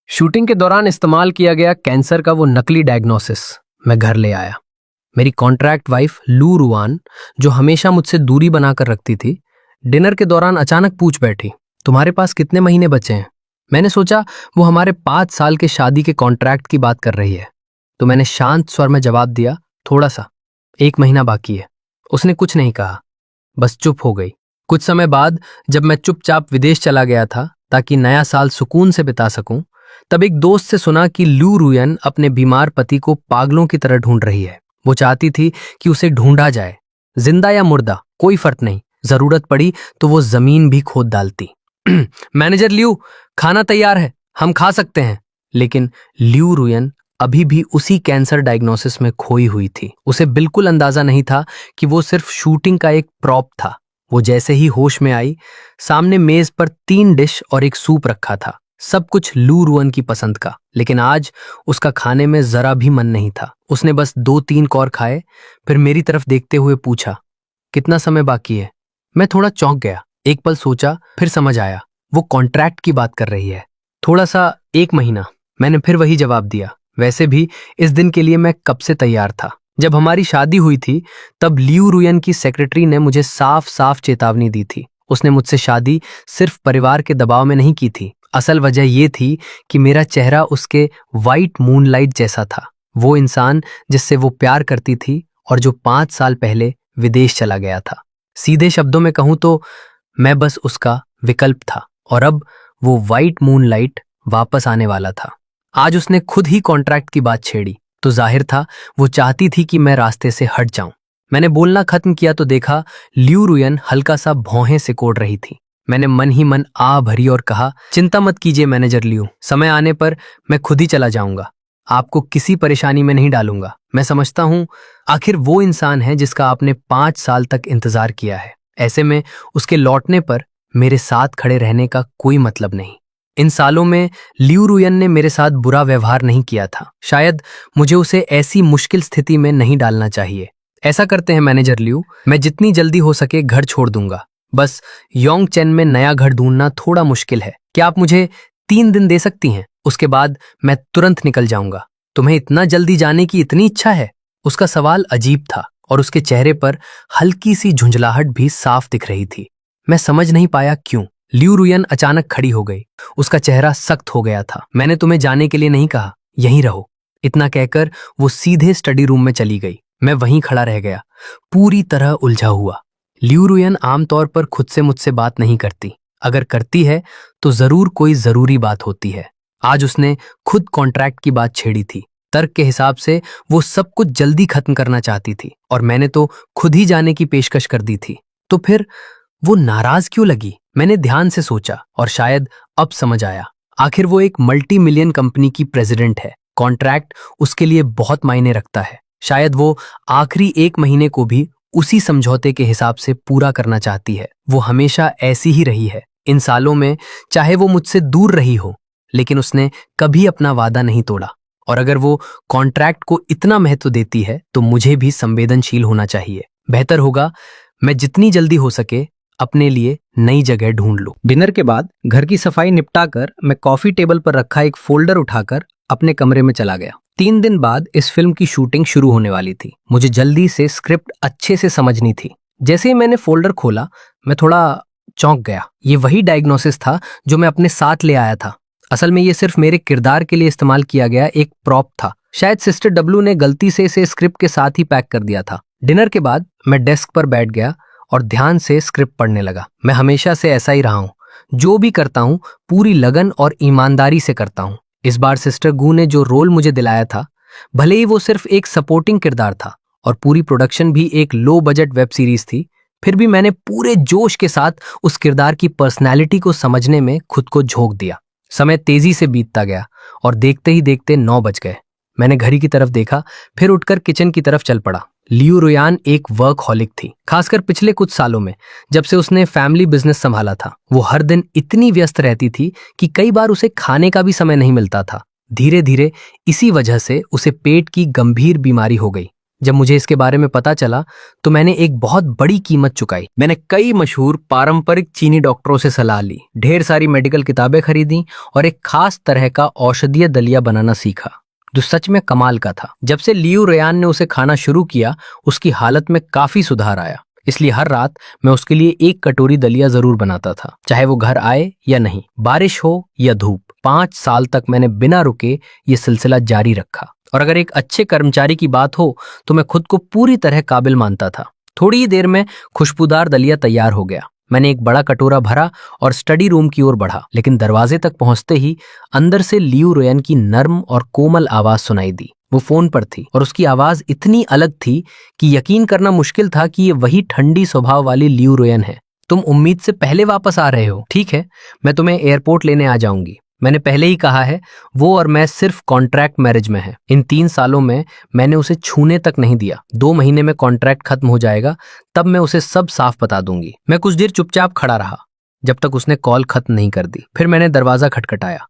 Shooting के दौरान इस्तेमाल किया गया कैंसर का वो नकली डायग्नोसिस मैं घर ले आया। मेरी कॉन्ट्रैक्ट वाइफ लू रुआन, जो हमेशा मुझसे दूरी बनाकर रखती थी, डिनर के दौरान अचानक पूछ बैठी, तुम्हारे पास कितने महीने बचे हैं? मैंने सोचा वो हमारे 5 साल के शादी के कॉन्ट्रैक्ट की बात कर रही है, तो मैंने शांत स्वर में जवाब दिया, थोड़ा सा, 1 महीना बाकी है। उसने कुछ नहीं कहा, बस चुप हो गई। कुछ समय बाद जब मैं चुपचाप विदेश चला गया था ताकि नया साल सुकून से बिता सकूं, तब एक दोस्त से सुना कि लू रुयन अपने बीमार पति को पागलों की तरह ढूंढ रही है। वो चाहती थी कि उसे ढूंढा जाए, जिंदा या मुर्दा कोई फर्क नहीं, जरूरत पड़ी तो वो जमीन भी खोद डालती। मैनेजर ल्यू, खाना तैयार है, हम खा सकते हैं। लेकिन ल्यू रुयन अभी भी उसी कैंसर डायग्नोसिस में खोई हुई थी। उसे बिल्कुल अंदाजा नहीं था कि वो सिर्फ शूटिंग का एक प्रॉप था। वो जैसे ही होश में आई, सामने मेज पर 3 डिश और एक सूप रखा था, सब कुछ लू रुअन की पसंद का। लेकिन आज उसका खाने में जरा भी मन नहीं था। उसने बस 2-3 कौर खाए, फिर मेरी तरफ देखते हुए पूछा, कितना समय बाकी है? मैं थोड़ा चौंक गया। एक पल सोचा, फिर समझ आया, वो कॉन्ट्रैक्ट की बात कर रही है। थोड़ा सा, 1 महीना, मैंने फिर वही जवाब दिया। वैसे भी इस दिन के लिए मैं कब से तैयार था। जब हमारी शादी हुई थी तब ल्यू रुयन की सेक्रेटरी ने मुझे साफ साफ चेतावनी दी थी। उसने मुझसे शादी सिर्फ परिवार के दबाव में नहीं की थी। असल वजह ये थी कि मेरा चेहरा उसके वाइट मूनलाइट जैसा था। वो इंसान जिससे वो प्यार करती थी और जो 5 साल पहले विदेश चला गया था। सीधे शब्दों में कहूं तो मैं बस उसका विकल्प था, और अब वो वाइट मूनलाइट वापस आने वाला था। आज उसने खुद ही कॉन्ट्रैक्ट की बात छेड़ी, तो जाहिर था वो चाहती थी कि मैं रास्ते से हट जाऊं। मैंने बोलना खत्म किया तो देखा ल्यू रुयन हल्का सा भौहें सिकोड़ रही थी। मैंने मन ही मन आ भरी और कहा, चिंता मत कीजिए मैनेजर ल्यू, समय आने पर मैं खुद ही चला जाऊंगा, आपको किसी परेशानी में नहीं डालूंगा। मैं समझता हूं आखिर वो इंसान है जिसका आपने 5 साल तक इंतजार किया है। ऐसे में उसके लौटने पर मेरे साथ खड़े रहने का कोई मतलब नहीं। इन सालों में ल्यू रुयन ने मेरे साथ बुरा व्यवहार नहीं किया था। शायद मुझे उसे ऐसी मुश्किल स्थिति में नहीं डालना चाहिए। ऐसा करते हैं मैनेजर ल्यू, मैं जितनी जल्दी हो सके घर छोड़ दूंगा। बस योंग चेन में नया घर ढूंढना थोड़ा मुश्किल है। क्या आप मुझे 3 दिन दे सकती हैं? उसके बाद मैं तुरंत निकल जाऊंगा। तुम्हें इतना जल्दी जाने की इतनी इच्छा है? उसका सवाल अजीब था और उसके चेहरे पर हल्की सी झुंझलाहट भी साफ दिख रही थी। मैं समझ नहीं पाया क्यों। ल्यू रुयन अचानक खड़ी हो गई। उसका चेहरा सख्त हो गया था। मैंने तुम्हें जाने के लिए नहीं कहा, यहीं रहो। इतना कहकर वो सीधे स्टडी रूम में चली गई। मैं वहीं खड़ा रह गया, पूरी तरह उलझा हुआ। ल्यू रुयन आमतौर पर खुद से मुझसे बात नहीं करती। अगर करती है तो जरूर कोई जरूरी बात होती है। आज उसने खुद कॉन्ट्रैक्ट की बात छेड़ी थी। तर्क के हिसाब से वो सब कुछ जल्दी खत्म करना चाहती थी और मैंने तो खुद ही जाने की पेशकश कर दी थी। तो फिर वो नाराज क्यों लगी? मैंने ध्यान से सोचा और शायद अब समझ आया। आखिर वो एक मल्टी मिलियन कंपनी की प्रेसिडेंट है। कॉन्ट्रैक्ट उसके लिए बहुत मायने रखता है। शायद वो आखिरी 1 महीने को भी उसी समझौते के हिसाब से पूरा करना चाहती है। वो हमेशा ऐसी ही रही है इन सालों में, चाहे वो मुझसे दूर रही हो, लेकिन उसने कभी अपना वादा नहीं तोड़ा। और अगर वो कॉन्ट्रैक्ट को इतना महत्व देती है तो मुझे भी संवेदनशील होना चाहिए। बेहतर होगा मैं जितनी जल्दी हो सके अपने लिए नई जगह ढूंढ लूं। डिनर के बाद घर की सफाई निपटाकर मैं कॉफी टेबल पर रखा एक फोल्डर उठाकर अपने कमरे में चला गया। 3 दिन बाद इस फिल्म की शूटिंग शुरू होने वाली थी। मुझे जल्दी से स्क्रिप्ट अच्छे से समझनी थी। जैसे ही मैंने फोल्डर खोला, मैं थोड़ा चौंक गया। ये वही डायग्नोसिस था जो मैं अपने साथ ले आया था। असल में ये सिर्फ मेरे किरदार के लिए इस्तेमाल किया गया एक प्रॉप था। शायद सिस्टर डब्लू ने गलती से इसे स्क्रिप्ट के साथ ही पैक कर दिया था। डिनर के बाद मैं डेस्क पर बैठ गया और ध्यान से स्क्रिप्ट पढ़ने लगा। मैं हमेशा से ऐसा ही रहा हूँ, जो भी करता हूँ पूरी लगन और ईमानदारी से करता हूँ। इस बार सिस्टर गू ने जो रोल मुझे दिलाया था, भले ही वो सिर्फ एक सपोर्टिंग किरदार था और पूरी प्रोडक्शन भी एक लो बजट वेब सीरीज थी, फिर भी मैंने पूरे जोश के साथ उस किरदार की पर्सनैलिटी को समझने में खुद को झोंक दिया। समय तेजी से बीतता गया और देखते ही देखते 9 बज गए। मैंने घड़ी की तरफ देखा, फिर उठकर किचन की तरफ चल पड़ा। ल्यू रुयन एक वर्कहॉलिक थी, खासकर पिछले कुछ सालों में जब से उसने फैमिली बिजनेस संभाला था। वो हर दिन इतनी व्यस्त रहती थी कि कई बार उसे खाने का भी समय नहीं मिलता था। धीरे धीरे इसी वजह से उसे पेट की गंभीर बीमारी हो गई। जब मुझे इसके बारे में पता चला तो मैंने एक बहुत बड़ी कीमत चुकाई। मैंने कई मशहूर पारंपरिक चीनी डॉक्टरों से सलाह ली, ढेर सारी मेडिकल किताबें खरीदी और एक खास तरह का औषधीय दलिया बनाना सीखा जो सच में कमाल का था। जब से लियू रेयान ने उसे खाना शुरू किया उसकी हालत में काफी सुधार आया, इसलिए हर रात मैं उसके लिए एक कटोरी दलिया जरूर बनाता था, चाहे वो घर आए या नहीं, बारिश हो या धूप। 5 साल तक मैंने बिना रुके ये सिलसिला जारी रखा और अगर एक अच्छे कर्मचारी की बात हो तो मैं खुद को पूरी तरह काबिल मानता था। थोड़ी ही देर में खुशबूदार दलिया तैयार हो गया। मैंने एक बड़ा कटोरा भरा और स्टडी रूम की ओर बढ़ा, लेकिन दरवाजे तक पहुंचते ही अंदर से लियू रेयान की नर्म और कोमल आवाज सुनाई दी। वो फोन पर थी और उसकी आवाज इतनी अलग थी कि यकीन करना मुश्किल था कि ये वही ठंडी स्वभाव वाली लियू रेयान है। तुम उम्मीद से पहले वापस आ रहे हो, ठीक है, मैं तुम्हें एयरपोर्ट लेने आ जाऊंगी। मैंने पहले ही कहा है, वो और मैं सिर्फ कॉन्ट्रैक्ट मैरिज में हैं। इन 3 सालों में मैंने उसे छूने तक नहीं दिया। 2 महीने में कॉन्ट्रैक्ट खत्म हो जाएगा, तब मैं उसे सब साफ बता दूंगी। मैं कुछ देर चुपचाप खड़ा रहा जब तक उसने कॉल खत्म नहीं कर दी। फिर मैंने दरवाजा खटखटाया।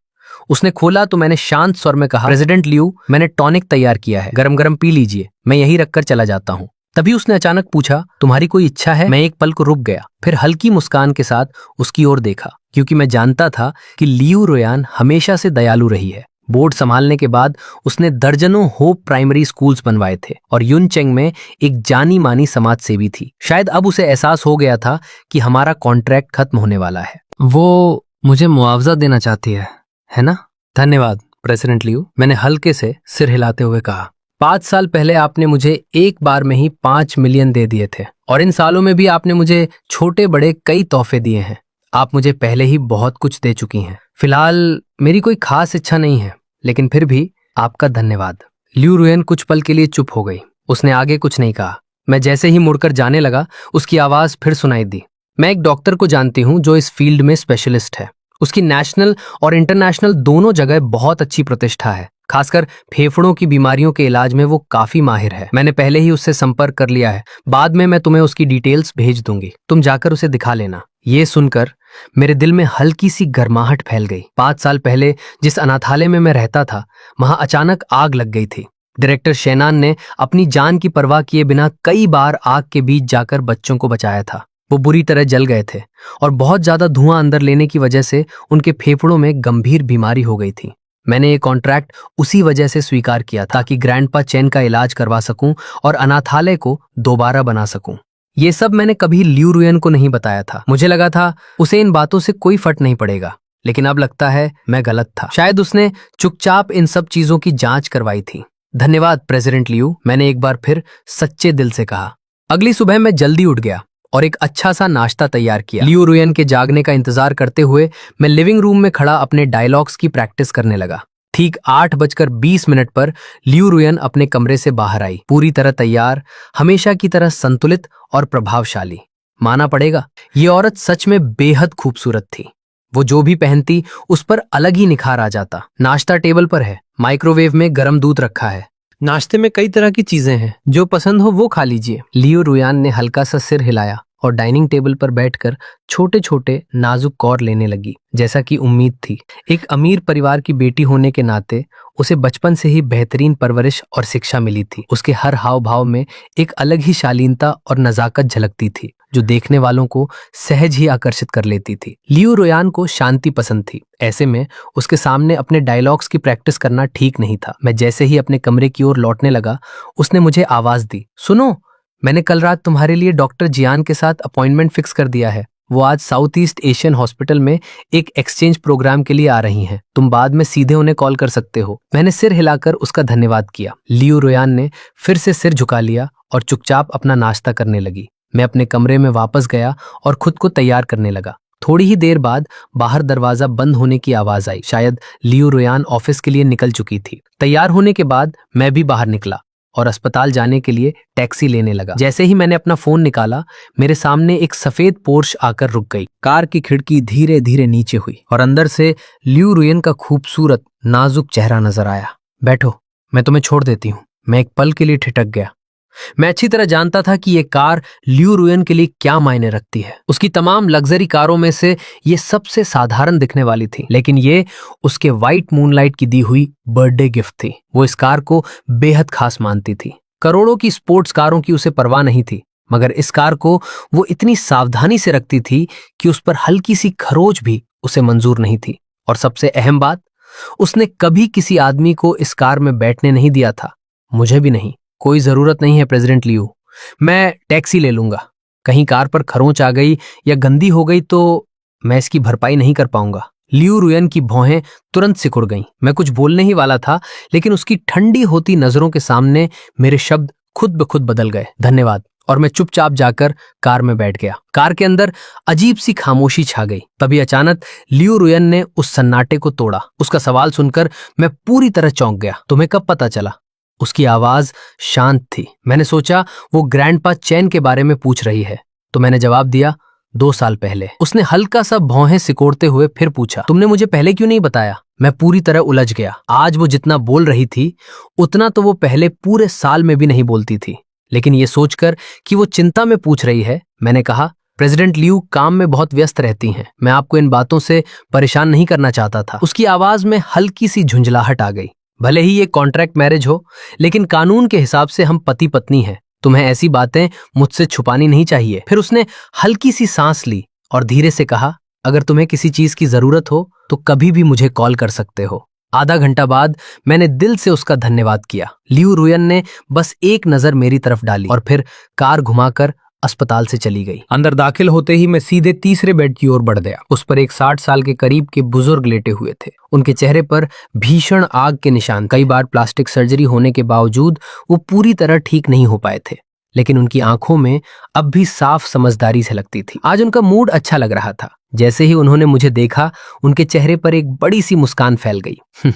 उसने खोला तो मैंने शांत स्वर में कहा, प्रेसिडेंट लियू, मैंने टॉनिक तैयार किया है, गरम गरम पी लीजिए, मैं यहीं रखकर चला जाता हूँ। तभी उसने अचानक पूछा, तुम्हारी कोई इच्छा है? मैं एक पल को रुक गया, फिर हल्की मुस्कान के साथ उसकी ओर देखा, क्योंकि मैं जानता था कि लियू रेयान हमेशा से दयालु रही है। बोर्ड संभालने के बाद उसने दर्जनों होप प्राइमरी स्कूल्स बनवाए थे और युनचेंग में एक जानी मानी समाज सेवी थी। शायद अब उसे एहसास हो गया था कि हमारा कॉन्ट्रैक्ट खत्म होने वाला है। वो मुझे मुआवजा देना चाहती है ना? धन्यवाद प्रेसिडेंट लियू, मैंने हल्के से सिर हिलाते हुए कहा। 5 साल पहले आपने मुझे एक बार में ही 5 मिलियन दे दिए थे और इन सालों में भी आपने मुझे छोटे बड़े कई तोहफे दिए हैं। आप मुझे पहले ही बहुत कुछ दे चुकी हैं। फिलहाल मेरी कोई खास इच्छा नहीं है, लेकिन फिर भी आपका धन्यवाद। लियू रेयान कुछ पल के लिए चुप हो गई। उसने आगे कुछ नहीं कहा। मैं जैसे ही मुड़कर जाने लगा उसकी आवाज फिर सुनाई दी। मैं एक डॉक्टर को जानती हूँ जो इस फील्ड में स्पेशलिस्ट है। उसकी नेशनल और इंटरनेशनल दोनों जगह बहुत अच्छी प्रतिष्ठा है। खासकर फेफड़ों की बीमारियों के इलाज में वो काफी माहिर है। मैंने पहले ही उससे संपर्क कर लिया है। बाद में मैं तुम्हें उसकी डिटेल्स भेज दूंगी, तुम जाकर उसे दिखा लेना। ये सुनकर मेरे दिल में हल्की सी गर्माहट फैल गई। 5 साल पहले जिस अनाथालय में मैं रहता था, वहां अचानक आग लग गई थी। डायरेक्टर शेनान ने अपनी जान की परवाह किए बिना कई बार आग के बीच जाकर बच्चों को बचाया था। वो बुरी तरह जल गए थे और बहुत ज्यादा धुआं अंदर लेने की वजह से उनके फेफड़ों में गंभीर बीमारी हो गई थी। मैंने ये कॉन्ट्रैक्ट उसी वजह से स्वीकार किया था ताकि ग्रैंडपा चेन का इलाज करवा सकूं और अनाथालय को दोबारा बना सकूं। ये सब मैंने कभी लियू रेयान को नहीं बताया था। मुझे लगा था उसे इन बातों से कोई फर्क नहीं पड़ेगा, लेकिन अब लगता है मैं गलत था। शायद उसने चुपचाप इन सब चीजों की जांच करवाई थी। धन्यवाद प्रेसिडेंट लियू, मैंने एक बार फिर सच्चे दिल से कहा। अगली सुबह मैं जल्दी उठ गया और एक अच्छा सा नाश्ता तैयार किया। लियू रेयान के जागने का इंतजार करते हुए मैं लिविंग रूम में खड़ा अपने डायलॉग्स की प्रैक्टिस करने लगा। ठीक 8:20 पर लियू रेयान अपने कमरे से बाहर आई, पूरी तरह तैयार, हमेशा की तरह संतुलित और प्रभावशाली। माना पड़ेगा, ये औरत सच में बेहद खूबसूरत थी। वो जो भी पहनती उस पर अलग ही निखार आ जाता। नाश्ता टेबल पर है, माइक्रोवेव में गर्म दूध रखा है, नाश्ते में कई तरह की चीजें हैं, जो पसंद हो वो खा लीजिए। लियू रेयान ने हल्का सा सिर हिलाया और डाइनिंग टेबल पर बैठकर छोटे छोटे नाजुक कौर लेने लगी, जैसा कि उम्मीद थी। एक अमीर परिवार की बेटी होने के नाते उसे बचपन से ही बेहतरीन परवरिश और शिक्षा मिली थी। उसके हर हाव भाव में एक अलग ही शालीनता और नजाकत झलकती थी, जो देखने वालों को सहज ही आकर्षित कर लेती थी। लियू रेयान को शांति पसंद थी, ऐसे में उसके सामने अपने डायलॉग्स की प्रैक्टिस करना ठीक नहीं था। मैं जैसे ही अपने कमरे की ओर लौटने लगा, उसने मुझे आवाज दी, सुनो, मैंने कल रात तुम्हारे लिए डॉक्टर जियान के साथ अपॉइंटमेंट फिक्स कर दिया है। वो आज साउथ ईस्ट एशियन हॉस्पिटल में एक एक्सचेंज प्रोग्राम के लिए आ रही हैं। तुम बाद में सीधे उन्हें कॉल कर सकते हो। मैंने सिर हिलाकर उसका धन्यवाद किया। लियू रेयान ने फिर से सिर झुका लिया और चुपचाप अपना नाश्ता करने लगी। मैं अपने कमरे में वापस गया और खुद को तैयार करने लगा। थोड़ी ही देर बाद बाहर दरवाजा बंद होने की आवाज आई। शायद लियू रेयान ऑफिस के लिए निकल चुकी थी। तैयार होने के बाद मैं भी बाहर निकला और अस्पताल जाने के लिए टैक्सी लेने लगा। जैसे ही मैंने अपना फोन निकाला, मेरे सामने एक सफेद पोर्श आकर रुक गई। कार की खिड़की धीरे धीरे नीचे हुई और अंदर से लियू रेयान का खूबसूरत नाजुक चेहरा नजर आया। बैठो, मैं तुम्हें छोड़ देती हूँ। मैं एक पल के लिए ठिठक गया। मैं अच्छी तरह जानता था कि ये कार लियू रेयान के लिए क्या मायने रखती है। उसकी तमाम लग्जरी कारों में से ये सबसे साधारण दिखने वाली थी, लेकिन ये उसके व्हाइट मूनलाइट की दी हुई बर्थडे गिफ्ट थी। वो इस कार को बेहद खास मानती थी। करोड़ों की स्पोर्ट्स कारों की उसे परवाह नहीं थी, मगर इस कार को वो इतनी सावधानी से रखती थी कि उस पर हल्की सी खरोच भी उसे मंजूर नहीं थी। और सबसे अहम बात, उसने कभी किसी आदमी को इस कार में बैठने नहीं दिया था, मुझे भी नहीं। कोई जरूरत नहीं है प्रेसिडेंट लियू, मैं टैक्सी ले लूंगा। कहीं कार पर खरोंच आ गई या गंदी हो गई तो मैं इसकी भरपाई नहीं कर पाऊंगा। लियू रुयन की भौहें तुरंत सिकुड़ गईं। मैं कुछ बोलने ही वाला था, लेकिन उसकी ठंडी होती नजरों के सामने मेरे शब्द खुद ब खुद बदल गए। धन्यवाद। और मैं चुपचाप जाकर कार में बैठ गया। कार के अंदर अजीब सी खामोशी छा गई। तभी अचानक लियू रुयन ने उस सन्नाटे को तोड़ा। उसका सवाल सुनकर मैं पूरी तरह चौंक गया। तुम्हें कब पता चला? उसकी आवाज शांत थी। मैंने सोचा वो ग्रैंडपा चैन के बारे में पूछ रही है, तो मैंने जवाब दिया, 2 साल पहले। उसने हल्का सा भौहें सिकोड़ते हुए फिर पूछा, तुमने मुझे पहले क्यों नहीं बताया? मैं पूरी तरह उलझ गया। आज वो जितना बोल रही थी उतना तो वो पहले पूरे साल में भी नहीं बोलती थी। लेकिन ये सोचकर कि वो चिंता में पूछ रही है, मैंने कहा, प्रेसिडेंट लियू काम में बहुत व्यस्त रहती हैं। मैं आपको इन बातों से परेशान नहीं करना चाहता था। उसकी आवाज में हल्की सी झुंझलाहट आ गई। भले ही ये कॉन्ट्रैक्ट मैरिज हो, लेकिन कानून के हिसाब से हम पति पत्नी हैं। तुम्हें ऐसी बातें मुझसे छुपानी नहीं चाहिए। फिर उसने हल्की सी सांस ली और धीरे से कहा, अगर तुम्हें किसी चीज की जरूरत हो तो कभी भी मुझे कॉल कर सकते हो। आधा घंटा बाद मैंने दिल से उसका धन्यवाद किया। लियू रुयन ने बस एक नजर मेरी तरफ डाली और फिर कार घुमाकर अस्पताल से चली गई। अंदर दाखिल होते ही मैं सीधे तीसरे बेड की ओर बढ़ गया। उस पर एक 60 साल के करीब के बुजुर्ग लेटे हुए थे। उनके चेहरे पर भीषण आग के निशान। कई बार प्लास्टिक सर्जरी होने के बावजूद वो पूरी तरह ठीक नहीं हो पाए थे, लेकिन उनकी आंखों में अब भी साफ समझदारी से लगती थी। आज उनका मूड अच्छा लग रहा था। जैसे ही उन्होंने मुझे देखा, उनके चेहरे पर एक बड़ी सी मुस्कान फैल गई।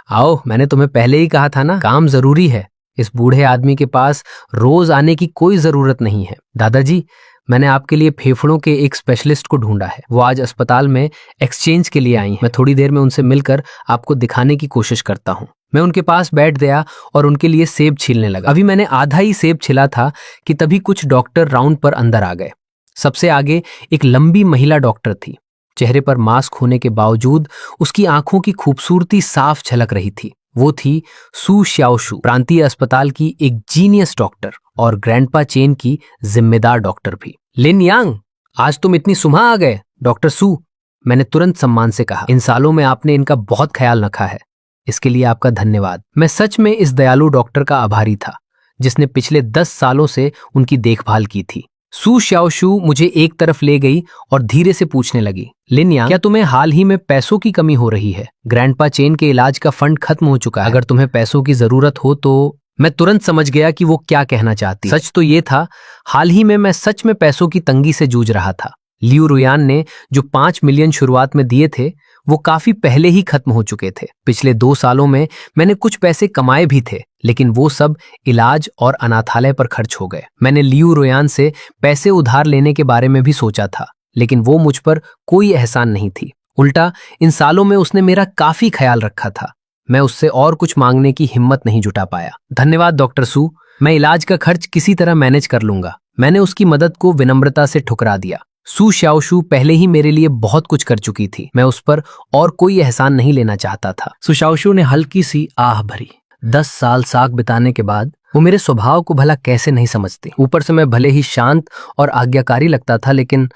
आओ, मैंने तुम्हें पहले ही कहा था ना, काम जरूरी है। इस बूढ़े आदमी के पास रोज आने की कोई जरूरत नहीं है। दादाजी, मैंने आपके लिए फेफड़ों के एक स्पेशलिस्ट को ढूंढा है। वो आज अस्पताल में एक्सचेंज के लिए आई हैं। मैं थोड़ी देर में उनसे मिलकर आपको दिखाने की कोशिश करता हूँ। मैं उनके पास बैठ गया और उनके लिए सेब छीलने लगा। अभी मैंने आधा ही सेब छिला था कि तभी कुछ डॉक्टर राउंड पर अंदर आ गए। सबसे आगे एक लंबी महिला डॉक्टर थी। चेहरे पर मास्क होने के बावजूद उसकी आंखों की खूबसूरती साफ झलक रही थी। वो थी सू श्याओशू, प्रांतीय अस्पताल की एक जीनियस डॉक्टर और ग्रैंडपा चेन की जिम्मेदार डॉक्टर भी। लिन यांग, आज तुम इतनी सुबह आ गए। डॉक्टर सू, मैंने तुरंत सम्मान से कहा। इन सालों में आपने इनका बहुत ख्याल रखा है, इसके लिए आपका धन्यवाद। मैं सच में इस दयालु डॉक्टर का आभारी था, जिसने पिछले 10 सालों से उनकी देखभाल की थी। सू श्याओशू मुझे एक तरफ ले गई और धीरे से पूछने लगी, लिन यांग, क्या तुम्हें हाल ही में पैसों की कमी हो रही है? ग्रैंडपा चेन के इलाज का फंड खत्म हो चुका है। अगर तुम्हें पैसों की जरूरत हो तो। मैं तुरंत समझ गया कि वो क्या कहना चाहती। सच तो ये था, हाल ही में मैं सच में पैसों की तंगी से जूझ रहा था। लियू रुयान ने जो 5 मिलियन शुरुआत में दिए थे, वो काफी पहले ही खत्म हो चुके थे। पिछले 2 सालों में मैंने कुछ पैसे कमाए भी थे, लेकिन वो सब इलाज और अनाथालय पर खर्च हो गए। मैंने लियू रुयान से पैसे उधार लेने के बारे में भी सोचा था, लेकिन वो मुझ पर कोई एहसान नहीं थी। उल्टा इन सालों में उसने मेरा काफी ख्याल रखा था। मैं उससे और कुछ मांगने की हिम्मत नहीं जुटा पाया। धन्यवाद डॉक्टर सू, मैं इलाज का खर्च किसी तरह मैनेज कर लूंगा। मैंने उसकी मदद को विनम्रता से ठुकरा दिया। सू श्याओशू पहले ही मेरे लिए बहुत कुछ कर चुकी थी। मैं उस पर और कोई एहसान नहीं लेना चाहता था। सू श्याओशू ने हल्की सी आह भरी। 10 साल साथ बिताने के बाद वो मेरे स्वभाव को भला कैसे नहीं समझती। ऊपर से मैं भले ही शांत और आज्ञाकारी लगता था, लेकिन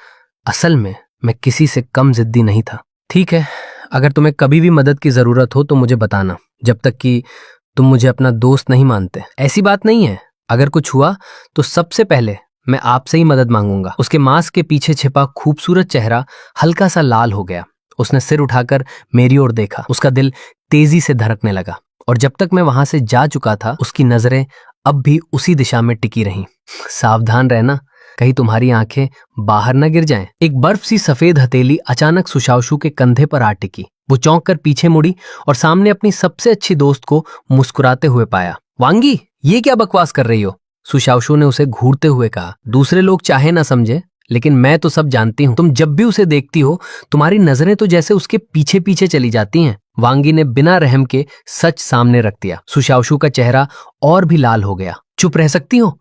असल में मैं किसी से कम जिद्दी नहीं था। ठीक है, अगर तुम्हें कभी भी मदद की जरूरत हो तो मुझे बताना, जब तक कि तुम मुझे अपना दोस्त नहीं मानते। ऐसी बात नहीं है, अगर कुछ हुआ तो सबसे पहले मैं आपसे ही मदद मांगूंगा। उसके मास्क के पीछे छिपा खूबसूरत चेहरा हल्का सा लाल हो गया। उसने सिर उठाकर मेरी ओर देखा। उसका दिल तेजी से धड़कने लगा और जब तक मैं वहां से जा चुका था, उसकी नजरें अब भी उसी दिशा में टिकी रहीं। सावधान रहना, कहीं तुम्हारी आंखें बाहर न गिर जाएं। एक बर्फ सी सफेद हथेली अचानक सुशाओशू के कंधे पर आ टिकी। वो चौंक कर पीछे मुड़ी और सामने अपनी सबसे अच्छी दोस्त को मुस्कुराते हुए पाया। वांगी, ये क्या बकवास कर रही हो? सुशाओशू ने उसे घूरते हुए कहा। दूसरे लोग चाहे ना समझे, लेकिन मैं तो सब जानती हूँ। तुम जब भी उसे देखती हो, तुम्हारी नजरें तो जैसे उसके पीछे पीछे चली जाती हैं। वांगी ने बिना रहम के सच सामने रख दिया। सुशाओशू का चेहरा और भी लाल हो गया। चुप रह सकती हो?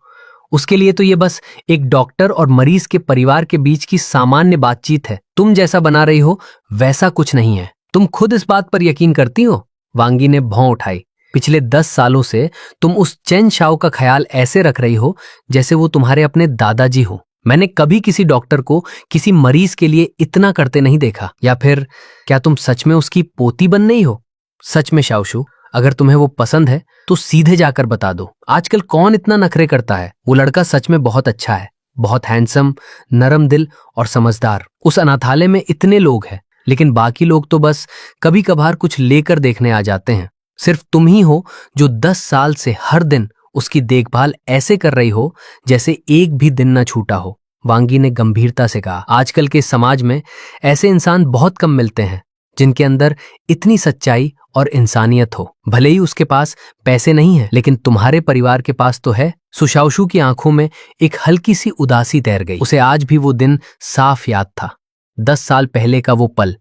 उसके लिए तो ये बस एक डॉक्टर और मरीज के परिवार के बीच की सामान्य बातचीत है। तुम जैसा बना रही हो वैसा कुछ नहीं है। तुम खुद इस बात पर यकीन करती हो? वांगी ने भौं उठाई। पिछले 10 सालों से तुम उस चेन शाओ का ख्याल ऐसे रख रही हो जैसे वो तुम्हारे अपने दादाजी हो। मैंने कभी किसी डॉक्टर को किसी मरीज के लिए इतना करते नहीं देखा। या फिर क्या तुम सच में उसकी पोती बन नहीं हो? सच में शाओशू, अगर तुम्हें वो पसंद है तो सीधे जाकर बता दो। आजकल कौन इतना नखरे करता है? वो लड़का सच में बहुत अच्छा है, बहुत हैंडसम, नरम दिल और समझदार। उस अनाथालय में इतने लोग हैं, लेकिन बाकी लोग तो बस कभी कभार कुछ लेकर देखने आ जाते हैं। सिर्फ तुम ही हो जो 10 साल से हर दिन उसकी देखभाल ऐसे कर रही हो जैसे एक भी दिन न छूटा हो। वांगी ने गंभीरता से कहा, आजकल के समाज में ऐसे इंसान बहुत कम मिलते हैं जिनके अंदर इतनी सच्चाई और इंसानियत हो। भले ही उसके पास पैसे नहीं है, लेकिन तुम्हारे परिवार के पास तो है। सुशाओशू की आंखों में एक हल्की सी उदासी तैर गई। उसे आज भी वो दिन साफ याद था, 10 साल पहले का वो पल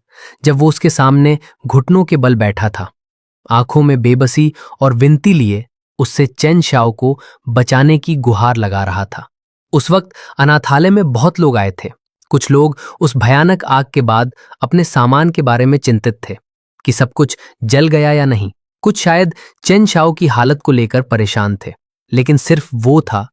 जब वो उसके सामने घुटनों के बल बैठा था, आंखों में बेबसी और विनती लिए उससे चेन शाओ को बचाने की गुहार लगा रहा था। उस वक्त अनाथालय में बहुत लोग आए थे। कुछ लोग उस भयानक आग के बाद अपने सामान के बारे में चिंतित थे कि सब कुछ जल गया या नहीं। कुछ शायद चेन शाओ की हालत को लेकर परेशान थे, लेकिन सिर्फ वो था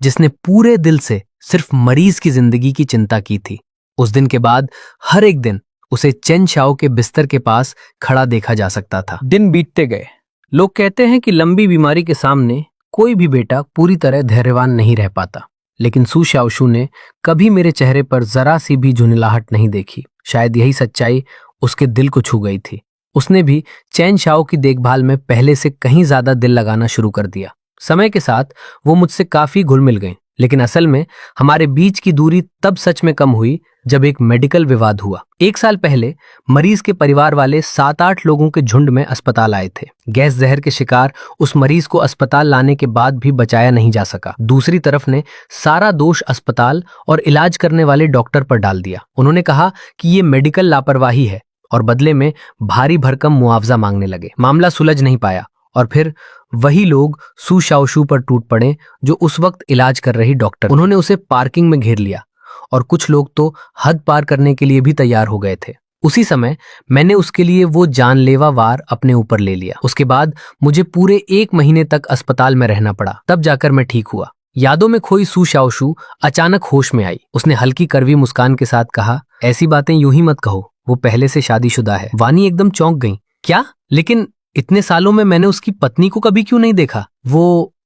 जिसने पूरे दिल से सिर्फ मरीज की जिंदगी की चिंता की थी। उस दिन के बाद हर एक दिन उसे चेन शाओ के बिस्तर के पास खड़ा देखा जा सकता था। दिन बीतते गए। लोग कहते हैं कि लंबी बीमारी के सामने कोई भी बेटा पूरी तरह धैर्यवान नहीं रह पाता, लेकिन सू शाओशू ने कभी मेरे चेहरे पर जरा सी भी झुंझलाहट नहीं देखी। शायद यही सच्चाई उसके दिल को छू गई थी। उसने भी चेन शाओ की देखभाल में पहले से कहीं ज्यादा दिल लगाना शुरू कर दिया। समय के साथ वो मुझसे काफी घुल मिल गई, लेकिन असल में हमारे बीच की दूरी तब सच में कम हुई जब एक मेडिकल विवाद हुआ। 1 साल पहले मरीज के परिवार वाले 7-8 लोगों के झुंड में अस्पताल आए थे। गैस जहर के शिकार उस मरीज को अस्पताल लाने के बाद भी बचाया नहीं जा सका। दूसरी तरफ ने सारा दोष अस्पताल और इलाज करने वाले डॉक्टर पर डाल दिया। उन्होंने कहा कि ये मेडिकल लापरवाही है और बदले में भारी भरकम मुआवजा मांगने लगे। मामला सुलझ नहीं पाया और फिर वही लोग सू शाओशू पर टूट पड़े जो उस वक्त इलाज कर रही डॉक्टर। उन्होंने उसे पार्किंग में घेर लिया और कुछ लोग तो हद पार करने के लिए भी तैयार हो गए थे। उसी समय मैंने उसके लिए वो जानलेवा वार अपने ऊपर ले लिया। उसके बाद मुझे पूरे 1 महीने तक अस्पताल में रहना पड़ा, तब जाकर मैं ठीक हुआ। यादों में खोई सू शाओशू अचानक होश में आई। उसने हल्की कड़वी मुस्कान के साथ कहा, ऐसी बातें यूं ही मत कहो, वो पहले से शादीशुदा है। वानी एकदम चौंक गई। क्या? लेकिन इतने सालों में मैंने उसकी पत्नी को कभी क्यों नहीं देखा?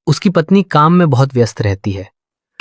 उसकी पत्नी काम में बहुत व्यस्त रहती है।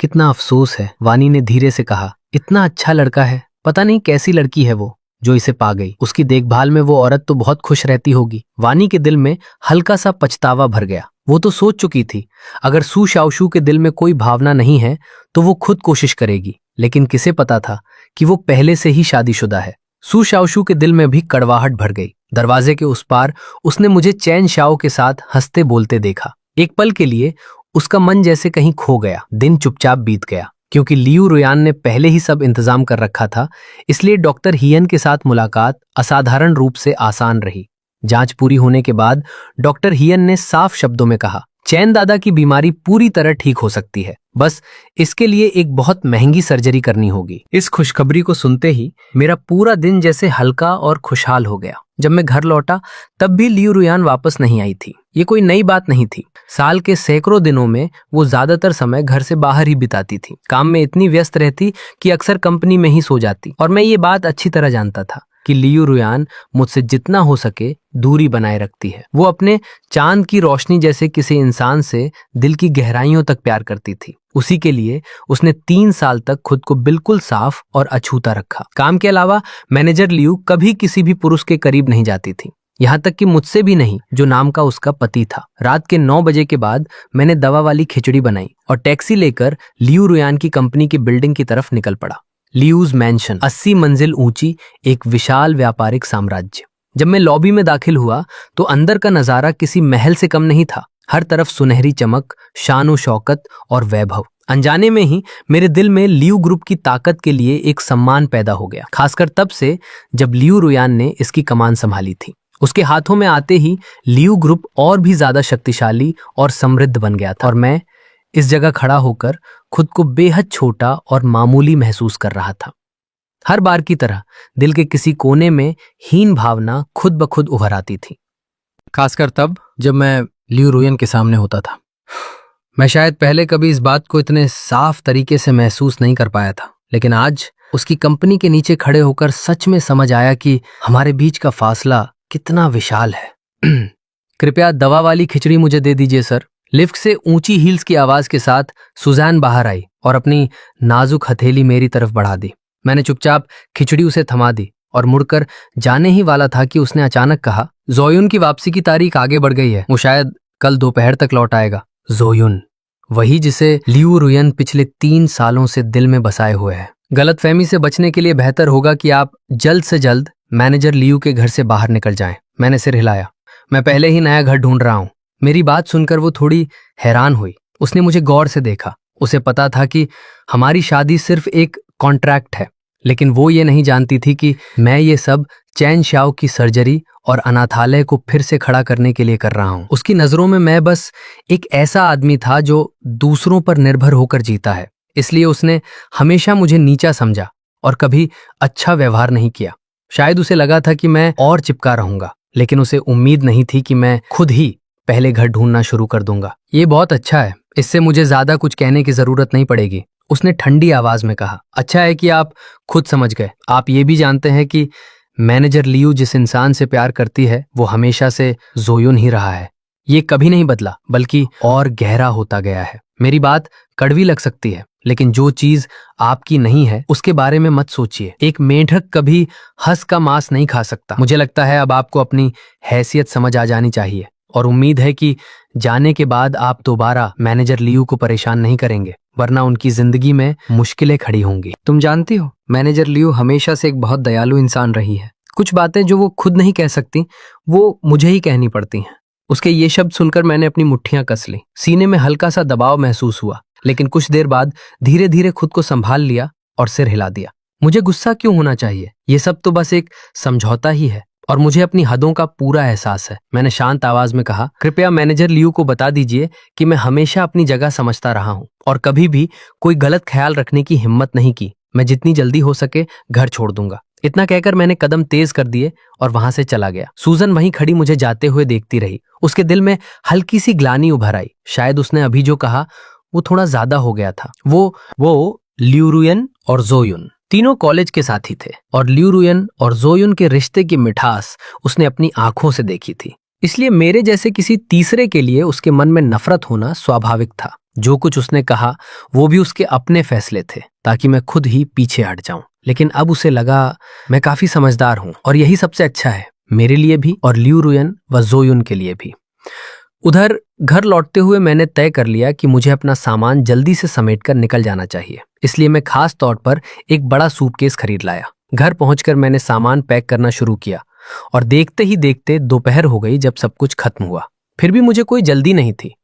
कितना अफसोस है, वानी ने धीरे से कहा। इतना अच्छा लड़का है, पता नहीं कैसी लड़की है वो जो इसे पा गई। उसकी देखभाल में वो औरत तो बहुत खुश रहती होगी। वानी के दिल में हल्का सा पछतावा भर गया। वो तो सोच चुकी थी अगर सू शाओशू के दिल में कोई भावना नहीं है तो वो खुद कोशिश करेगी, लेकिन किसे पता था कि वो पहले से ही शादीशुदा है। सू शाओशू के दिल में भी कड़वाहट भर गई। दरवाजे के उस पार उसने मुझे चेन शाओ के साथ हंसते बोलते देखा। एक पल के लिए उसका मन जैसे कहीं खो गया। दिन चुपचाप बीत गया। क्योंकि लियू रुयान ने पहले ही सब इंतजाम कर रखा था, इसलिए डॉक्टर हियन के साथ मुलाकात असाधारण रूप से आसान रही। जांच पूरी होने के बाद डॉक्टर हियन ने साफ शब्दों में कहा, चैन दादा की बीमारी पूरी तरह ठीक हो सकती है, बस इसके लिए एक बहुत महंगी सर्जरी करनी होगी। इस खुशखबरी को सुनते ही मेरा पूरा दिन जैसे हल्का और खुशहाल हो गया। जब मैं घर लौटा तब भी लियू रुयान वापस नहीं आई थी। ये कोई नई बात नहीं थी। साल के सैकड़ों दिनों में वो ज्यादातर समय घर से बाहर ही बिताती थी। काम में इतनी व्यस्त रहती कि अक्सर कंपनी में ही सो जाती। और मैं ये बात अच्छी तरह जानता था कि लियू रुयान मुझसे जितना हो सके दूरी बनाए रखती है। वो अपने चांद की रोशनी जैसे किसी इंसान से दिल की गहराइयों तक प्यार करती थी। उसी के लिए उसने 3 साल तक खुद को बिल्कुल साफ और अछूता रखा। काम के अलावा मैनेजर लियू कभी किसी भी पुरुष के करीब नहीं जाती थी, यहाँ तक कि मुझसे भी नहीं, जो नाम का उसका पति था। रात के 9 बजे के बाद मैंने दवा वाली खिचड़ी बनाई और टैक्सी लेकर लियू रुयान की कंपनी की बिल्डिंग की तरफ निकल पड़ा। लियूज मैंशन, 80 मंजिल ऊंची एक विशाल व्यापारिक साम्राज्य। जब मैं लॉबी में दाखिल हुआ तो अंदर का नजारा किसी महल से कम नहीं था। हर तरफ सुनहरी चमक, शान शौकत और वैभव। अनजाने में ही मेरे दिल में लियू ग्रुप की ताकत के लिए एक सम्मान पैदा हो गया, खासकर तब से जब लियू रुयान ने इसकी कमान संभाली थी। उसके हाथों में आते ही लियू ग्रुप और भी ज्यादा शक्तिशाली और समृद्ध बन गया था और मैं इस जगह खड़ा होकर खुद को बेहद छोटा और मामूली महसूस कर रहा था। हर बार की तरह दिल के किसी कोने में हीन भावना खुद ब खुद उभर आती थी, खासकर तब जब मैं लियू रुयन के सामने होता था। मैं शायद पहले कभी इस बात को इतने साफ तरीके से महसूस नहीं कर पाया था, लेकिन आज उसकी कंपनी के नीचे खड़े होकर सच में समझ आया कि हमारे बीच का फासला कितना विशाल है। कृपया दवा वाली खिचड़ी मुझे दे दीजिए सर। लिफ्ट से ऊंची हील्स की आवाज के साथ सुजैन बाहर आई और अपनी नाजुक हथेली मेरी तरफ बढ़ा दी। मैंने चुपचाप खिचड़ी उसे थमा दी और मुड़कर जाने ही वाला था कि उसने अचानक कहा, जोयुन की वापसी की तारीख आगे बढ़ गई है, वो शायद कल दोपहर तक लौट आएगा। जोयुन, वही जिसे लियू रुयन पिछले 3 सालों से दिल में बसाए हुए है। गलतफहमी से बचने के लिए बेहतर होगा कि आप जल्द से जल्द मैनेजर लियू के घर से बाहर निकल जाएं। मैंने सिर हिलाया। मैं पहले ही नया घर ढूंढ रहा हूं। मेरी बात सुनकर वो थोड़ी हैरान हुई। उसने मुझे गौर से देखा। उसे पता था कि हमारी शादी सिर्फ एक कॉन्ट्रैक्ट है, लेकिन वो ये नहीं जानती थी कि मैं ये सब चैन शाओ की सर्जरी और अनाथालय को फिर से खड़ा करने के लिए कर रहा हूं। उसकी नजरों में मैं बस एक ऐसा आदमी था जो दूसरों पर निर्भर होकर जीता है, इसलिए उसने हमेशा मुझे नीचा समझा और कभी अच्छा व्यवहार नहीं किया। शायद उसे लगा था कि मैं और चिपका रहूंगा, लेकिन उसे उम्मीद नहीं थी कि मैं खुद ही पहले घर ढूंढना शुरू कर दूंगा। ये बहुत अच्छा है, इससे मुझे ज्यादा कुछ कहने की जरूरत नहीं पड़ेगी, उसने ठंडी आवाज में कहा। अच्छा है कि आप खुद समझ गए। आप ये भी जानते हैं कि मैनेजर लियू जिस इंसान से प्यार करती है वो हमेशा से जोयुन ही रहा है। ये कभी नहीं बदला, बल्कि और गहरा होता गया है। मेरी बात कड़वी लग सकती है, लेकिन जो चीज आपकी नहीं है उसके बारे में मत सोचिए। एक मेंढक कभी हंस का मांस नहीं खा सकता। मुझे लगता है अब आपको अपनी हैसियत समझ आ जानी चाहिए और उम्मीद है कि जाने के बाद आप दोबारा मैनेजर लियू को परेशान नहीं करेंगे, वरना उनकी जिंदगी में मुश्किलें खड़ी होंगी। तुम जानती हो, मैनेजर लियू हमेशा से एक बहुत दयालु इंसान रही है। कुछ बातें जो वो खुद नहीं कह सकती वो मुझे ही कहनी पड़ती हैं। उसके ये शब्द सुनकर मैंने अपनी मुट्ठियां कस ली। सीने में हल्का सा दबाव महसूस हुआ, लेकिन कुछ देर बाद धीरे धीरे खुद को संभाल लिया और सिर हिला दिया। मुझे गुस्सा क्यों होना चाहिए? ये सब तो बस एक समझौता ही है और मुझे अपनी हदों का पूरा एहसास है। मैंने शांत आवाज में कहा, कृपया मैनेजर लियू को बता दीजिए कि मैं हमेशा अपनी जगह समझता रहा हूँ और कभी भी कोई गलत ख्याल रखने की हिम्मत नहीं की। मैं जितनी जल्दी हो सके घर छोड़ दूंगा। इतना कहकर मैंने कदम तेज कर दिए और वहां से चला गया। सूजन वहीं खड़ी मुझे जाते हुए देखती रही। उसके दिल में हल्की सी ग्लानि उभर आई। शायद उसने अभी जो कहा वो थोड़ा ज्यादा हो गया था। वो लियू रुयन और जोयुन तीनों कॉलेज के साथी थे और लियू रुयन और जोयुन के रिश्ते की मिठास उसने अपनी आंखों से देखी थी। इसलिए मेरे जैसे किसी तीसरे के लिए उसके मन में नफरत होना स्वाभाविक था। जो कुछ उसने कहा वो भी उसके अपने फैसले थे, ताकि मैं खुद ही पीछे हट जाऊं। लेकिन अब उसे लगा मैं काफी समझदार हूं और यही सबसे अच्छा है, मेरे लिए भी और लियू रुयन व जोयुन के लिए भी। उधर घर लौटते हुए मैंने तय कर लिया कि मुझे अपना सामान जल्दी से समेटकर निकल जाना चाहिए। इसलिए मैं खास तौर पर एक बड़ा सूटकेस खरीद लाया। घर पहुंचकर मैंने सामान पैक करना शुरू किया और देखते ही देखते दोपहर हो गई जब सब कुछ खत्म हुआ। फिर भी मुझे कोई जल्दी नहीं थी।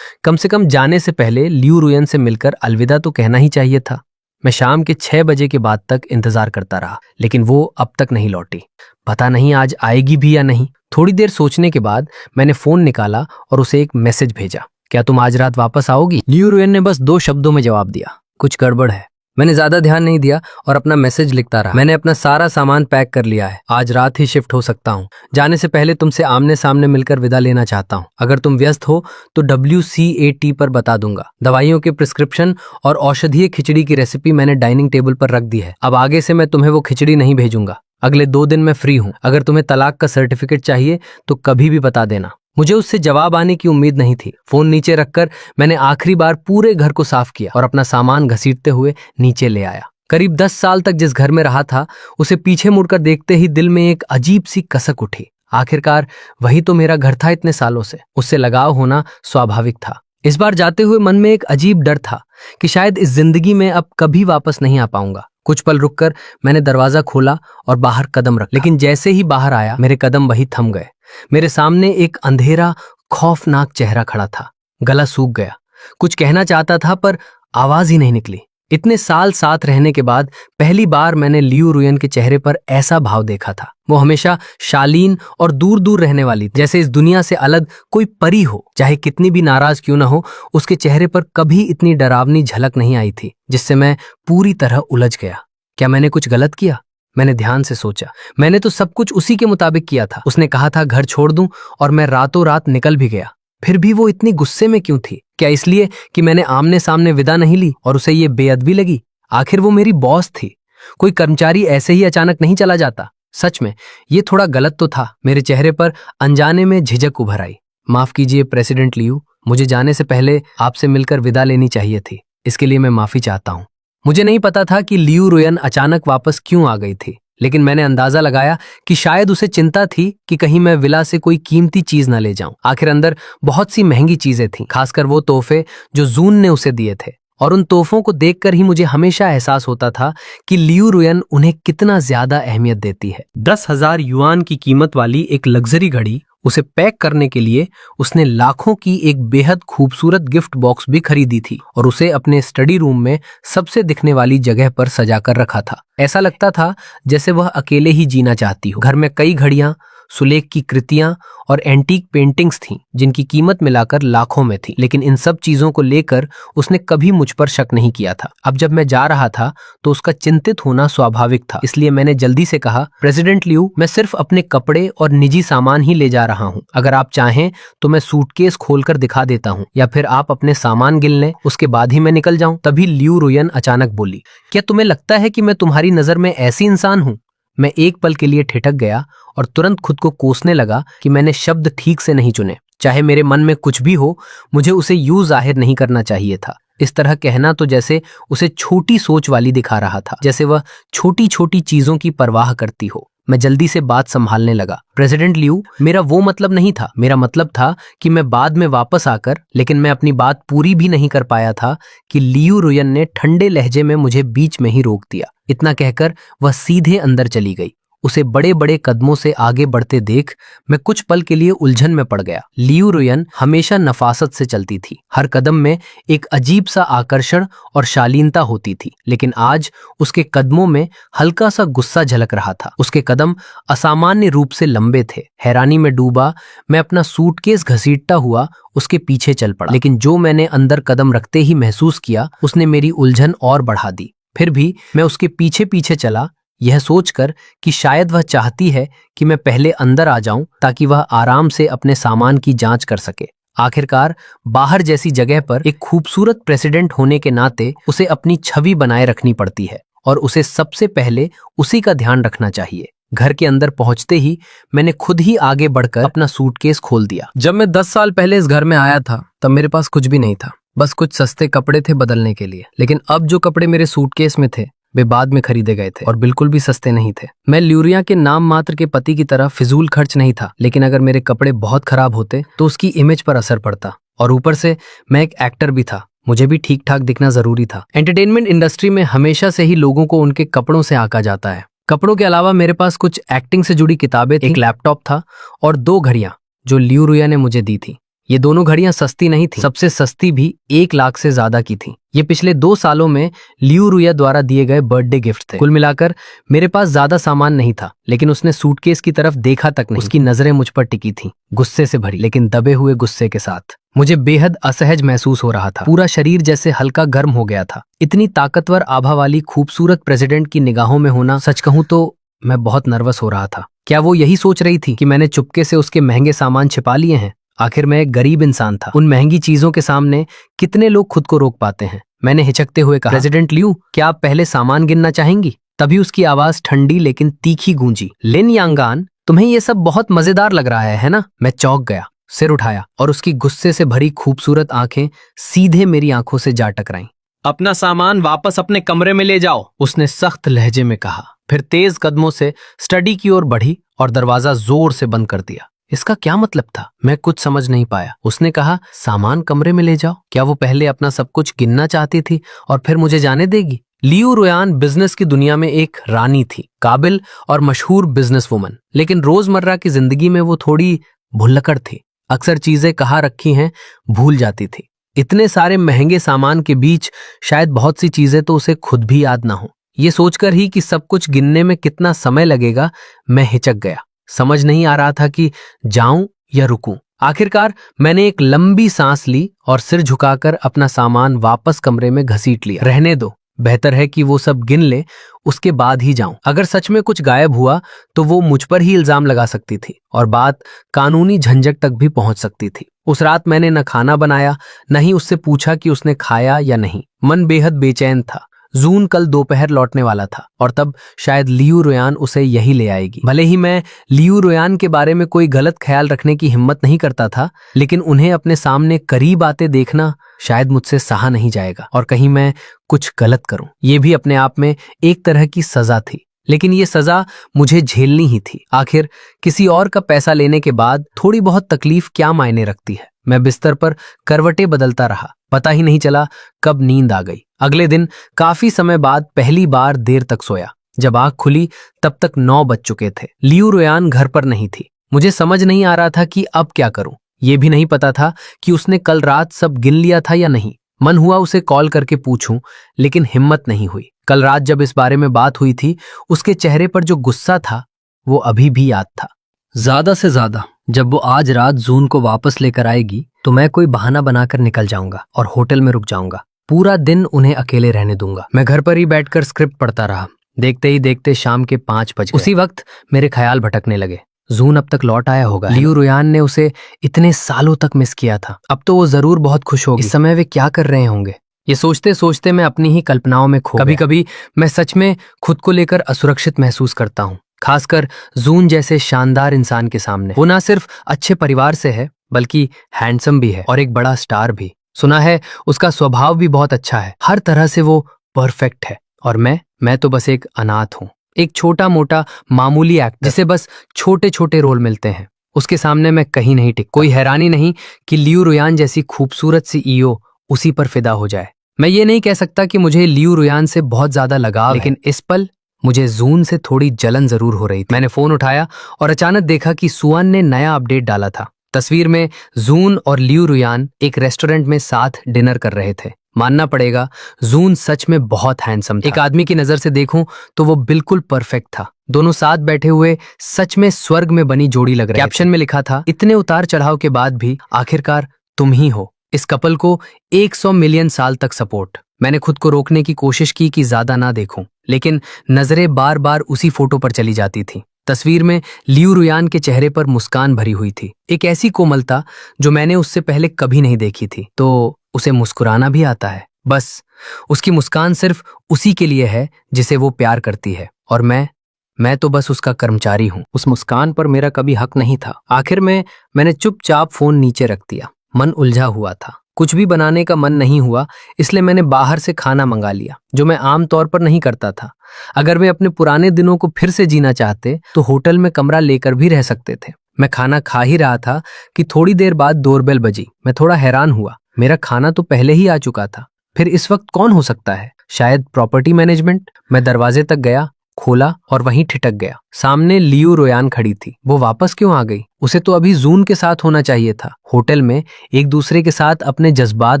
कम से कम जाने से पहले लियू रुयन से मिलकर अलविदा तो कहना ही चाहिए था। मैं शाम के 6 बजे के बाद तक इंतजार करता रहा, लेकिन वो अब तक नहीं लौटी। पता नहीं आज आएगी भी या नहीं। थोड़ी देर सोचने के बाद मैंने फोन निकाला और उसे एक मैसेज भेजा, क्या तुम आज रात वापस आओगी? लियू रुयन ने बस 2 शब्दों में जवाब दिया, कुछ गड़बड़ है। मैंने ज्यादा ध्यान नहीं दिया और अपना मैसेज लिखता रहा। मैंने अपना सारा सामान पैक कर लिया है, आज रात ही शिफ्ट हो सकता हूँ। जाने से पहले तुमसे आमने सामने मिलकर विदा लेना चाहता हूँ। अगर तुम व्यस्त हो तो WCAT पर बता दूंगा। दवाइयों के प्रिस्क्रिप्शन और औषधीय खिचड़ी की रेसिपी मैंने डाइनिंग टेबल पर रख दी है। अब आगे से मैं तुम्हें वो खिचड़ी नहीं भेजूंगा। अगले 2 दिन मैं फ्री हूँ। अगर तुम्हें तलाक का सर्टिफिकेट चाहिए तो कभी भी बता देना। मुझे उससे जवाब आने की उम्मीद नहीं थी। फोन नीचे रखकर मैंने आखिरी बार पूरे घर को साफ किया और अपना सामान घसीटते हुए नीचे ले आया। करीब 10 साल तक जिस घर में रहा था उसे पीछे मुड़कर देखते ही दिल में एक अजीब सी कसक उठी। आखिरकार वही तो मेरा घर था इतने सालों से। उससे लगाव होना स्वाभाविक था। इस बार जाते हुए मन में एक अजीब डर था कि शायद इस जिंदगी में अब कभी वापस नहीं आ पाऊंगा। कुछ पल रुककर मैंने दरवाजा खोला और बाहर कदम रखा, लेकिन जैसे ही बाहर आया मेरे कदम वही थम गए। मेरे सामने एक अंधेरा खौफनाक चेहरा खड़ा था। गला सूख गया। कुछ कहना चाहता था पर आवाज ही नहीं निकली। इतने साल साथ रहने के बाद पहली बार मैंने लियू रुयन के चेहरे पर ऐसा भाव देखा था। वो हमेशा शालीन और दूर दूर रहने वाली, जैसे इस दुनिया से अलग कोई परी हो। चाहे कितनी भी नाराज क्यों ना हो, उसके चेहरे पर कभी इतनी डरावनी झलक नहीं आई थी, जिससे मैं पूरी तरह उलझ गया। क्या मैंने कुछ गलत किया? मैंने ध्यान से सोचा। मैंने तो सब कुछ उसी के मुताबिक किया था। उसने कहा था घर छोड़ दूं और मैं रातों रात निकल भी गया। फिर भी वो इतनी गुस्से में क्यों थी? क्या इसलिए कि मैंने आमने सामने विदा नहीं ली और उसे ये बेअदबी लगी? आखिर वो मेरी बॉस थी। कोई कर्मचारी ऐसे ही अचानक नहीं चला जाता। सच में ये थोड़ा गलत तो था। मेरे चेहरे पर अनजाने में झिझक उभर आई। माफ कीजिए प्रेसिडेंट लियू, मुझे जाने से पहले आपसे मिलकर विदा लेनी चाहिए थी। इसके लिए मैं माफी चाहता हूँ। मुझे नहीं पता था कि लियू रुयन अचानक वापस क्यों आ गई थी, लेकिन मैंने अंदाजा लगाया कि शायद उसे चिंता थी कि कहीं मैं विला से कोई कीमती चीज न ले जाऊं। आखिर अंदर बहुत सी महंगी चीजें थीं, खासकर वो तोहफे जो जून ने उसे दिए थे। और उन तोहफों को देखकर ही मुझे हमेशा एहसास होता था कि लियू रुयन उन्हें कितना ज्यादा अहमियत देती है। 10,000 युआन की कीमत वाली एक लग्जरी घड़ी, उसे पैक करने के लिए उसने लाखों की एक बेहद खूबसूरत गिफ्ट बॉक्स भी खरीदी थी और उसे अपने स्टडी रूम में सबसे दिखने वाली जगह पर सजा कर रखा था। ऐसा लगता था जैसे वह अकेले ही जीना चाहती हो। घर में कई घड़ियां, सुलेख की कृतियां और एंटीक पेंटिंग्स थीं, जिनकी कीमत मिलाकर लाखों में थी। लेकिन इन सब चीजों को लेकर उसने कभी मुझ पर शक नहीं किया था। अब जब मैं जा रहा था तो उसका चिंतित होना स्वाभाविक था। इसलिए मैंने जल्दी से कहा, प्रेसिडेंट लियू, मैं सिर्फ अपने कपड़े और निजी सामान ही ले जा रहा हूँ। अगर आप चाहें तो मैं सूटकेस खोलकर दिखा देता हूँ, या फिर आप अपने सामान गिन लें, उसके बाद ही मैं निकल जाऊं। तभी लियू रुयन अचानक बोली, क्या तुम्हें लगता है कि मैं तुम्हारी नजर में ऐसी इंसान हूँ? मैं एक पल के लिए ठिठक गया और तुरंत खुद को कोसने लगा कि मैंने शब्द ठीक से नहीं चुने। चाहे मेरे मन में कुछ भी हो, मुझे उसे यूं जाहिर नहीं करना चाहिए था। इस तरह कहना तो जैसे उसे छोटी सोच वाली दिखा रहा था, जैसे वह छोटी छोटी चीजों की परवाह करती हो। मैं जल्दी से बात संभालने लगा। प्रेसिडेंट लियू, मेरा वो मतलब नहीं था। मेरा मतलब था कि मैं बाद में वापस आकर, लेकिन मैं अपनी बात पूरी भी नहीं कर पाया था कि लियू रुयन ने ठंडे लहजे में मुझे बीच में ही रोक दिया। इतना कहकर वह सीधे अंदर चली गई। उसे बड़े बड़े कदमों से आगे बढ़ते देख मैं कुछ पल के लिए उलझन में पड़ गया। लियू रुयन हमेशा नफासत से चलती थी। हर कदम में एक अजीब सा आकर्षण और शालीनता होती थी, लेकिन आज उसके कदमों में हल्का सा गुस्सा झलक रहा था। उसके कदम असामान्य रूप से लंबे थे। हैरानी में डूबा मैं अपना सूटकेस घसीटता हुआ उसके पीछे चल पड़ा, लेकिन जो मैंने अंदर कदम रखते ही महसूस किया, उसने मेरी उलझन और बढ़ा दी। फिर भी मैं उसके पीछे पीछे चला, यह सोचकर कि शायद वह चाहती है कि मैं पहले अंदर आ जाऊं ताकि वह आराम से अपने सामान की जांच कर सके। आखिरकार बाहर जैसी जगह पर एक खूबसूरत प्रेसिडेंट होने के नाते उसे अपनी छवि बनाए रखनी पड़ती है और उसे सबसे पहले उसी का ध्यान रखना चाहिए। घर के अंदर पहुंचते ही मैंने खुद ही आगे बढ़कर अपना सूटकेस खोल दिया। जब मैं 10 साल पहले इस घर में आया था तब मेरे पास कुछ भी नहीं था, बस कुछ सस्ते कपड़े थे बदलने के लिए। लेकिन अब जो कपड़े मेरे सूटकेस में थे वे बाद में खरीदे गए थे और बिल्कुल भी सस्ते नहीं थे। मैं ल्यूरिया के नाम मात्र के पति की तरह फिजूल खर्च नहीं था, लेकिन अगर मेरे कपड़े बहुत खराब होते तो उसकी इमेज पर असर पड़ता। और ऊपर से मैं एक एक्टर भी था, मुझे भी ठीक ठाक दिखना जरूरी था। एंटरटेनमेंट इंडस्ट्री में हमेशा से ही लोगों को उनके कपड़ों से आंका जाता है। कपड़ों के अलावा मेरे पास कुछ एक्टिंग से जुड़ी किताबें, एक लैपटॉप था और 2 घड़ियां जो लियू रुया ने मुझे दी थी। ये दोनों घड़ियां सस्ती नहीं थी, सबसे सस्ती भी 1 लाख से ज्यादा की थी। ये पिछले 2 सालों में लियू रुया द्वारा दिए गए बर्थडे गिफ्ट थे। कुल मिलाकर मेरे पास ज्यादा सामान नहीं था, लेकिन उसने सूटकेस की तरफ देखा तक नहीं। उसकी नजरें मुझ पर टिकी थीं, गुस्से से भरी, लेकिन दबे हुए गुस्से के साथ। मुझे बेहद असहज महसूस हो रहा था। पूरा शरीर जैसे हल्का गर्म हो गया था। इतनी ताकतवर आभा वाली खूबसूरत प्रेसिडेंट की निगाहों में होना, सच कहूं तो मैं बहुत नर्वस हो रहा था। क्या वो यही सोच रही थी कि मैंने चुपके से उसके महंगे सामान छिपा लिए हैं? आखिर मैं एक गरीब इंसान था। उन महंगी चीजों के सामने कितने लोग खुद को रोक पाते हैं? मैंने हिचकते हुए कहा, प्रेसिडेंट लियू, क्या आप पहले सामान गिनना चाहेंगी? तभी उसकी आवाज ठंडी लेकिन तीखी गूंजी, लिन यांगान, तुम्हें ये सब बहुत मजेदार लग रहा है ना? मैं चौंक गया, सिर उठाया और उसकी गुस्से से भरी खूबसूरत आंखें सीधे मेरी आंखों से जा टकराईं। अपना सामान वापस अपने कमरे में ले जाओ, उसने सख्त लहजे में कहा। फिर तेज कदमों से स्टडी की ओर बढ़ी और दरवाजा जोर से बंद कर दिया। इसका क्या मतलब था? मैं कुछ समझ नहीं पाया। उसने कहा, सामान कमरे में ले जाओ। क्या वो पहले अपना सब कुछ गिनना चाहती थी और फिर मुझे जाने देगी? लियू रुयान बिजनेस की दुनिया में एक रानी थी, काबिल और मशहूर बिजनेस वुमन, लेकिन रोजमर्रा की जिंदगी में वो थोड़ी भुल्लकड़ थी। अक्सर चीजें कहाँ रखी हैं भूल जाती थी। इतने सारे महंगे सामान के बीच शायद बहुत सी चीजें तो उसे खुद भी याद ना हो। ये सोचकर ही कि सब कुछ गिनने में कितना समय लगेगा, मैं हिचक गया। समझ नहीं आ रहा था कि जाऊं या रुकूं। आखिरकार मैंने एक लंबी सांस ली और सिर झुकाकर अपना सामान वापस कमरे में घसीट लिया। रहने दो, बेहतर है कि वो सब गिन ले, उसके बाद ही जाऊं। अगर सच में कुछ गायब हुआ तो वो मुझ पर ही इल्जाम लगा सकती थी और बात कानूनी झंझट तक भी पहुंच सकती थी। उस रात मैंने न खाना बनाया, न ही उससे पूछा कि उसने खाया या नहीं। मन बेहद बेचैन था। जून कल दोपहर लौटने वाला था और तब शायद लियू रोयान उसे यही ले आएगी। भले ही मैं लियू रोयान के बारे में कोई गलत ख्याल रखने की हिम्मत नहीं करता था, लेकिन उन्हें अपने सामने करीब आते देखना शायद मुझसे सहा नहीं जाएगा और कहीं मैं कुछ गलत करूं। ये भी अपने आप में एक तरह की सजा थी, लेकिन ये सजा मुझे झेलनी ही थी। आखिर किसी और का पैसा लेने के बाद थोड़ी बहुत तकलीफ क्या मायने रखती है। मैं बिस्तर पर करवटें बदलता रहा, पता ही नहीं चला कब नींद आ गई। अगले दिन काफी समय बाद पहली बार देर तक सोया। जब आंख खुली तब तक 9 बज चुके थे। लियू रोयान घर पर नहीं थी। मुझे समझ नहीं आ रहा था कि अब क्या करूं। ये भी नहीं पता था कि उसने कल रात सब गिन लिया था या नहीं। मन हुआ उसे कॉल करके पूछूं, लेकिन हिम्मत नहीं हुई। कल रात जब इस बारे में बात हुई थी, उसके चेहरे पर जो गुस्सा था वो अभी भी याद था। ज्यादा से ज्यादा जब वो आज रात जून को वापस लेकर आएगी तो मैं कोई बहाना बनाकर निकल जाऊंगा और होटल में रुक जाऊंगा। पूरा दिन उन्हें अकेले रहने दूंगा। मैं घर पर ही बैठकर स्क्रिप्ट पढ़ता रहा। देखते ही देखते शाम के 5 बज गए। उसी वक्त मेरे ख्याल भटकने लगे। जून अब तक लौट आया होगा। लियू रोयान ने उसे इतने सालों तक मिस किया था। अब तो वो जरूर बहुत खुश होगी। इस समय वे क्या कर रहे होंगे, ये सोचते सोचते मैं अपनी ही कल्पनाओं में खो गया। कभी कभी मैं सच में खुद को लेकर असुरक्षित महसूस करता हूँ, खासकर जून जैसे शानदार इंसान के सामने। वो ना सिर्फ अच्छे परिवार से है बल्कि हैंडसम भी है और एक बड़ा स्टार भी। सुना है उसका स्वभाव भी बहुत अच्छा है। हर तरह से वो परफेक्ट है और मैं तो बस एक अनाथ हूँ, एक छोटा मोटा मामूली एक्टर जिसे बस छोटे छोटे रोल मिलते हैं। उसके सामने मैं कहीं नहीं टिक। कोई हैरानी नहीं कि लियू रोयान जैसी खूबसूरत सी ईओ उसी पर फिदा हो जाए। मैं ये नहीं कह सकता कि मुझे लियू रोयान से बहुत ज्यादा लगाव है, लेकिन इस पल मुझे जून से थोड़ी जलन जरूर हो रही थी। मैंने फोन उठाया और अचानक देखा कि सुअन ने नया अपडेट डाला था। तस्वीर में जून और लियू रोयान एक रेस्टोरेंट में साथ डिनर कर रहे थे। मानना पड़ेगा जून सच में बहुत हैंडसम था। एक आदमी की नजर से देखूं तो वो बिल्कुल परफेक्ट था। दोनों साथ बैठे हुए सच में स्वर्ग में बनी जोड़ी लग रहे थे। कैप्शन में लिखा था, इतने उतार चढ़ाव के बाद भी आखिरकार तुम ही हो। इस कपल को 100 मिलियन साल तक सपोर्ट। मैंने खुद को रोकने की कोशिश की कि ज्यादा ना देखूं, लेकिन नजरें बार बार उसी फोटो पर चली जाती थी। तस्वीर में लियू रोयान के चेहरे पर मुस्कान भरी हुई थी, एक ऐसी कोमलता जो मैंने उससे पहले कभी नहीं देखी थी। तो उसे मुस्कुराना भी आता है। बस उसकी मुस्कान सिर्फ उसी के लिए है जिसे वो प्यार करती है और मैं तो बस उसका कर्मचारी हूँ। उस मुस्कान पर मेरा कभी हक नहीं था। आखिर में मैंने चुपचाप फोन नीचे रख दिया। मन उलझा हुआ था, कुछ भी बनाने का मन नहीं हुआ, इसलिए मैंने बाहर से खाना मंगा लिया, जो मैं आम तौर पर नहीं करता था। अगर वे अपने पुराने दिनों को फिर से जीना चाहते तो होटल में कमरा लेकर भी रह सकते थे। मैं खाना खा ही रहा था कि थोड़ी देर बाद डोरबेल बजी। मैं थोड़ा हैरान हुआ, मेरा खाना तो पहले ही आ चुका था, फिर इस वक्त कौन हो सकता है? शायद प्रॉपर्टी मैनेजमेंट। मैं दरवाजे तक गया, खोला और वहीं ठिठक गया। सामने लियू रोयान खड़ी थी। वो वापस क्यों आ गई? उसे तो अभी जून के साथ होना चाहिए था, होटल में एक दूसरे के साथ अपने जज्बात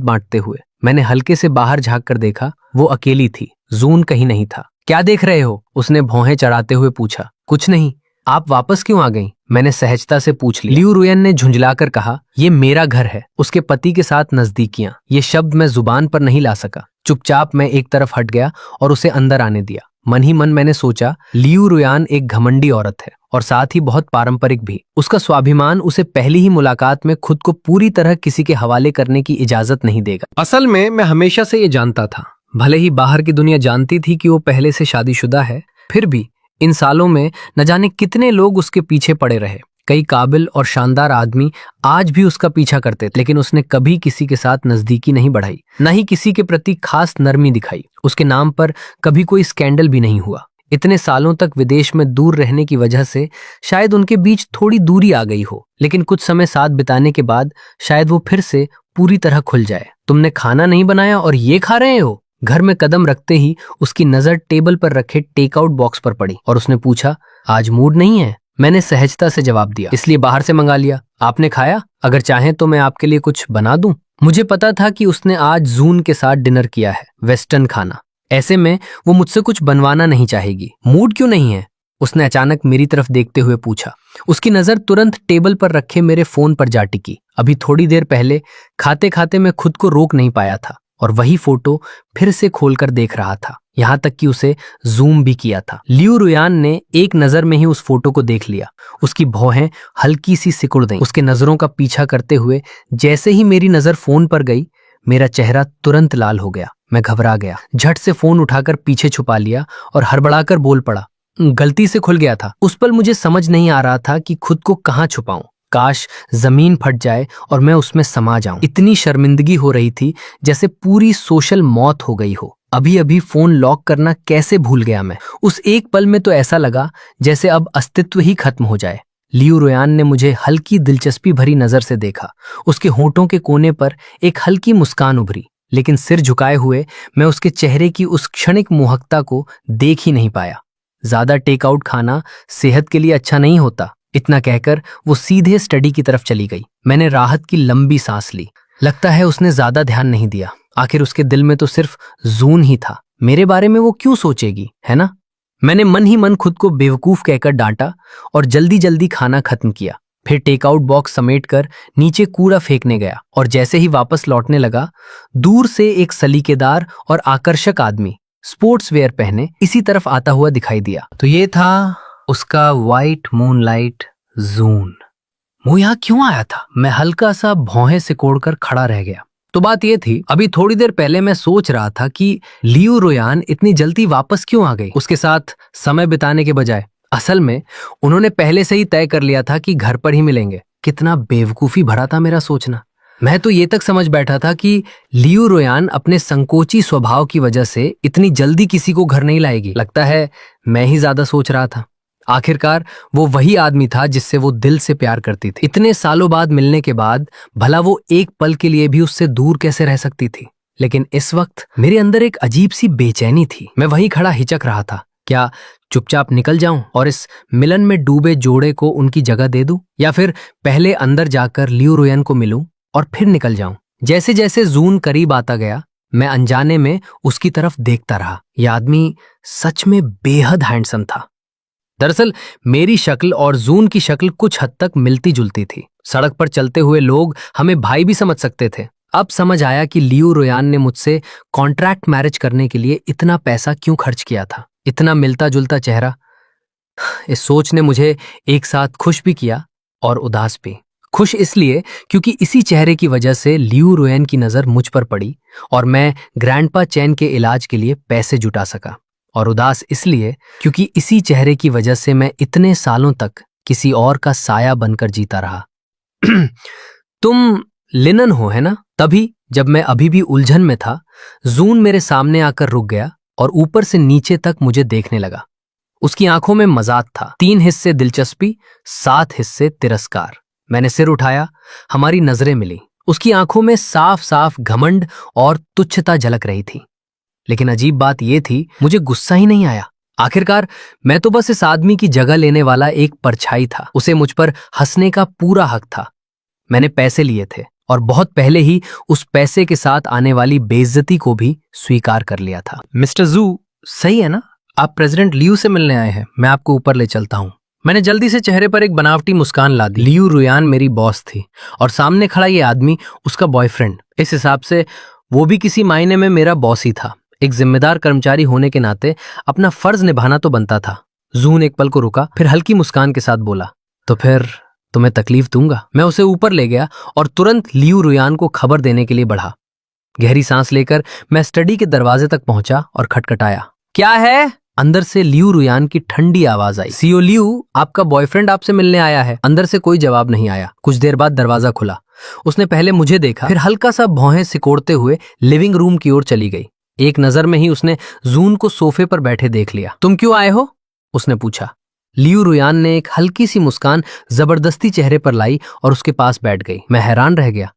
बांटते हुए। मैंने हल्के से बाहर झांक कर देखा, वो अकेली थी, जून कहीं नहीं था। क्या देख रहे हो? उसने भौहें चढ़ाते हुए पूछा। कुछ नहीं, आप वापस क्यों आ गईं? मैंने सहजता से पूछ लिया। लियू रोयान ने झुंझलाकर कहा, ये मेरा घर है। उसके पति के साथ नजदीकियां, ये शब्द मैं जुबान पर नहीं ला सका। चुपचाप मैं एक तरफ हट गया और उसे अंदर आने दिया। मन ही मन मैंने सोचा, लियू रोयान एक घमंडी औरत है और साथ ही बहुत पारंपरिक भी। उसका स्वाभिमान उसे पहली ही मुलाकात में खुद को पूरी तरह किसी के हवाले करने की इजाजत नहीं देगा। असल में मैं हमेशा से ये जानता था, भले ही बाहर की दुनिया जानती थी कि वो पहले से शादीशुदा है, फिर भी इन सालों में न जाने कितने लोग उसके पीछे पड़े रहे। कई काबिल और शानदार आदमी आज भी उसका पीछा करते थे, लेकिन उसने कभी किसी के साथ नजदीकी नहीं बढ़ाई, न ही किसी के प्रति खास नरमी दिखाई। उसके नाम पर कभी कोई स्कैंडल भी नहीं हुआ। इतने सालों तक विदेश में दूर रहने की वजह से शायद उनके बीच थोड़ी दूरी आ गई हो, लेकिन कुछ समय साथ बिताने के बाद शायद वो फिर से पूरी तरह खुल जाए। तुमने खाना नहीं बनाया और ये खा रहे हो? घर में कदम रखते ही उसकी नजर टेबल पर रखे टेकआउट बॉक्स पर पड़ी और उसने पूछा, आज मूड नहीं है? मैंने सहजता से जवाब दिया, इसलिए बाहर से मंगा लिया। आपने खाया? अगर चाहें तो मैं आपके लिए कुछ बना दूं। मुझे पता था कि उसने आज जून के साथ डिनर किया है, वेस्टर्न खाना। ऐसे में वो मुझसे कुछ बनवाना नहीं चाहेगी। मूड क्यों नहीं है? उसने अचानक मेरी तरफ देखते हुए पूछा। उसकी नजर तुरंत टेबल पर रखे मेरे फोन पर जा टिकी। अभी थोड़ी देर पहले खाते खाते मैं खुद को रोक नहीं पाया था। और वही फोटो फिर से खोलकर देख रहा था, यहाँ तक कि उसे जूम भी किया था। लियू रुयान ने एक नजर में ही उस फोटो को देख लिया। उसकी भौहें हल्की सी सिकुड़ गईं। उसके नजरों का पीछा करते हुए जैसे ही मेरी नजर फोन पर गई, मेरा चेहरा तुरंत लाल हो गया। मैं घबरा गया, झट से फोन उठाकर पीछे छुपा लिया और हड़बड़ाकर बोल पड़ा, गलती से खुल गया था। उस पल मुझे समझ नहीं आ रहा था कि खुद को कहाँ छुपाऊं। काश जमीन फट जाए और मैं उसमें समा जाऊं। इतनी शर्मिंदगी हो रही थी जैसे पूरी सोशल मौत हो गई हो। अभी अभी फोन लॉक करना कैसे भूल गया मैं। उस एक पल में तो ऐसा लगा जैसे अब अस्तित्व ही खत्म हो जाए। लियू रुयान ने मुझे हल्की दिलचस्पी भरी नजर से देखा। उसके होंठों के कोने पर एक हल्की मुस्कान उभरी, लेकिन सिर झुकाए हुए मैं उसके चेहरे की उस क्षणिक मोहकता को देख ही नहीं पाया। ज्यादा टेकआउट खाना सेहत के लिए अच्छा नहीं होता, इतना कहकर वो सीधे स्टडी की तरफ चली गई। मैंने राहत की लंबी सांस ली। लगता है उसने ज्यादा ध्यान नहीं दिया। आखिर उसके दिल में तो सिर्फ जून ही था। मेरे बारे में वो क्यों सोचेगी, है ना? मैंने मन ही मन खुद को बेवकूफ कहकर डांटा और जल्दी जल्दी खाना खत्म किया। फिर टेकआउट बॉक्स समेटकर नीचे कूड़ा फेंकने गया और जैसे ही वापस लौटने लगा, दूर से एक सलीकेदार और आकर्षक आदमी स्पोर्ट्स वेयर पहने इसी तरफ आता हुआ दिखाई दिया। तो ये था उसका व्हाइट मूनलाइट जून। वो यहाँ क्यों आया था? मैं हल्का सा भौहें सिकोड़कर खड़ा रह गया। तो बात ये थी, अभी थोड़ी देर पहले मैं सोच रहा था कि लियू रुयान इतनी जल्दी वापस क्यों आ गई उसके साथ समय बिताने के बजाय। असल में उन्होंने पहले से ही तय कर लिया था कि घर पर ही मिलेंगे। कितना बेवकूफी भरा था मेरा सोचना। मैं तो ये तक समझ बैठा था कि लियू रुयान अपने संकोची स्वभाव की वजह से इतनी जल्दी किसी को घर नहीं लाएगी। लगता है मैं ही ज्यादा सोच रहा था। आखिरकार वो वही आदमी था जिससे वो दिल से प्यार करती थी। इतने सालों बाद मिलने के बाद भला वो एक पल के लिए भी उससे दूर कैसे रह सकती थी? लेकिन इस वक्त मेरे अंदर एक अजीब सी बेचैनी थी। मैं वहीं खड़ा हिचक रहा था। क्या चुपचाप निकल जाऊं और इस मिलन में डूबे जोड़े को उनकी जगह दे दूं, या फिर पहले अंदर जाकर लियू रुयान को मिलूं और फिर निकल जाऊं? जैसे जैसे जून करीब आता गया, मैं अनजाने में उसकी तरफ देखता रहा। यह आदमी सच में बेहद हैंडसम था। दरअसल मेरी शक्ल और जून की शक्ल कुछ हद तक मिलती जुलती थी। सड़क पर चलते हुए लोग हमें भाई भी समझ सकते थे। अब समझ आया कि लियू रुयान ने मुझसे कॉन्ट्रैक्ट मैरिज करने के लिए इतना पैसा क्यों खर्च किया था। इतना मिलता जुलता चेहरा। इस सोच ने मुझे एक साथ खुश भी किया और उदास भी। खुश इसलिए क्योंकि इसी चेहरे की वजह से लियू रुयान की नजर मुझ पर पड़ी और मैं ग्रैंडपा चैन के इलाज के लिए पैसे जुटा सका। और उदास इसलिए क्योंकि इसी चेहरे की वजह से मैं इतने सालों तक किसी और का साया बनकर जीता रहा। तुम लिनन हो, है ना? तभी जब मैं अभी भी उलझन में था, जून मेरे सामने आकर रुक गया और ऊपर से नीचे तक मुझे देखने लगा। उसकी आंखों में मजाक था। 3 हिस्से दिलचस्पी, 7 हिस्से तिरस्कार। मैंने सिर उठाया, हमारी नजरें मिली। उसकी आंखों में साफ साफ घमंड और तुच्छता झलक रही थी। लेकिन अजीब बात यह थी, मुझे गुस्सा ही नहीं आया। आखिरकार मैं तो बस इस आदमी की जगह लेने वाला एक परछाई था। उसे मुझ पर हंसने का पूरा हक था। मैंने पैसे लिए थे और बहुत पहले ही उस पैसे के साथ आने वाली बेइज्जती को भी स्वीकार कर लिया था। मिस्टर जू, सही है ना? आप प्रेसिडेंट लियू से मिलने आए हैं। मैं आपको ऊपर ले चलता हूँ। मैंने जल्दी से चेहरे पर एक बनावटी मुस्कान ला दी। लियू रुयान मेरी बॉस थी और सामने खड़ा ये आदमी उसका बॉयफ्रेंड। इस हिसाब से वो भी किसी मायने में मेरा बॉस ही था। एक जिम्मेदार कर्मचारी होने के नाते अपना फर्ज निभाना तो बनता था। जून एक पल को रुका, फिर हल्की मुस्कान के साथ बोला, तो फिर तुम्हें तकलीफ दूंगा। मैं उसे ऊपर ले गया और तुरंत लियू रुयान को खबर देने के लिए बढ़ा। गहरी सांस लेकर मैं स्टडी के दरवाजे तक पहुंचा और खटखटाया। क्या है? अंदर से लियू रुयान की ठंडी आवाज आई। सीओ लियू, आपका बॉयफ्रेंड आपसे मिलने आया है। अंदर से कोई जवाब नहीं आया। कुछ देर बाद दरवाजा खुला। उसने पहले मुझे देखा, फिर हल्का सा भौहें सिकोड़ते हुए लिविंग रूम की ओर चली गई। एक नजर में ही उसने जून को सोफे पर बैठे देख लिया। तुम क्यों आए हो? उसने पूछा। लियू रुयान ने एक हल्की सी मुस्कान जबरदस्ती चेहरे पर लाई और उसके पास बैठ गई। मैं हैरान रह गया।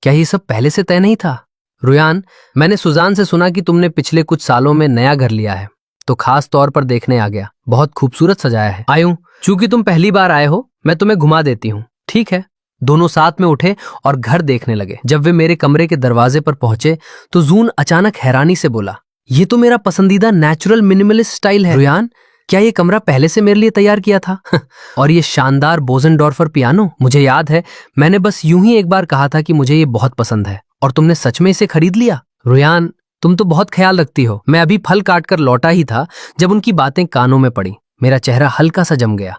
क्या ये सब पहले से तय नहीं था? रुयान, मैंने सुजान से सुना कि तुमने पिछले कुछ सालों में नया घर लिया है, तो खास तौर पर देखने आ गया। बहुत खूबसूरत सजाया है। आयूं, चूंकि तुम पहली बार आए हो, मैं तुम्हें घुमा देती हूँ। ठीक है। दोनों साथ में उठे और घर देखने लगे। जब वे मेरे कमरे के दरवाजे पर पहुंचे तो जून अचानक हैरानी से बोला, ये तो मेरा पसंदीदा नेचुरल मिनिमलिस्ट स्टाइल है। रुयान, क्या ये कमरा पहले से मेरे लिए तैयार किया था? और ये शानदार बोजनडॉर्फर पियानो, मुझे याद है मैंने बस यूं ही एक बार कहा था कि मुझे ये बहुत पसंद है और तुमने सच में इसे खरीद लिया। रुयान, तुम तो बहुत ख्याल रखती हो। मैं अभी फल काट कर लौटा ही था जब उनकी बातें कानों में पड़ी। मेरा चेहरा हल्का सा जम गया।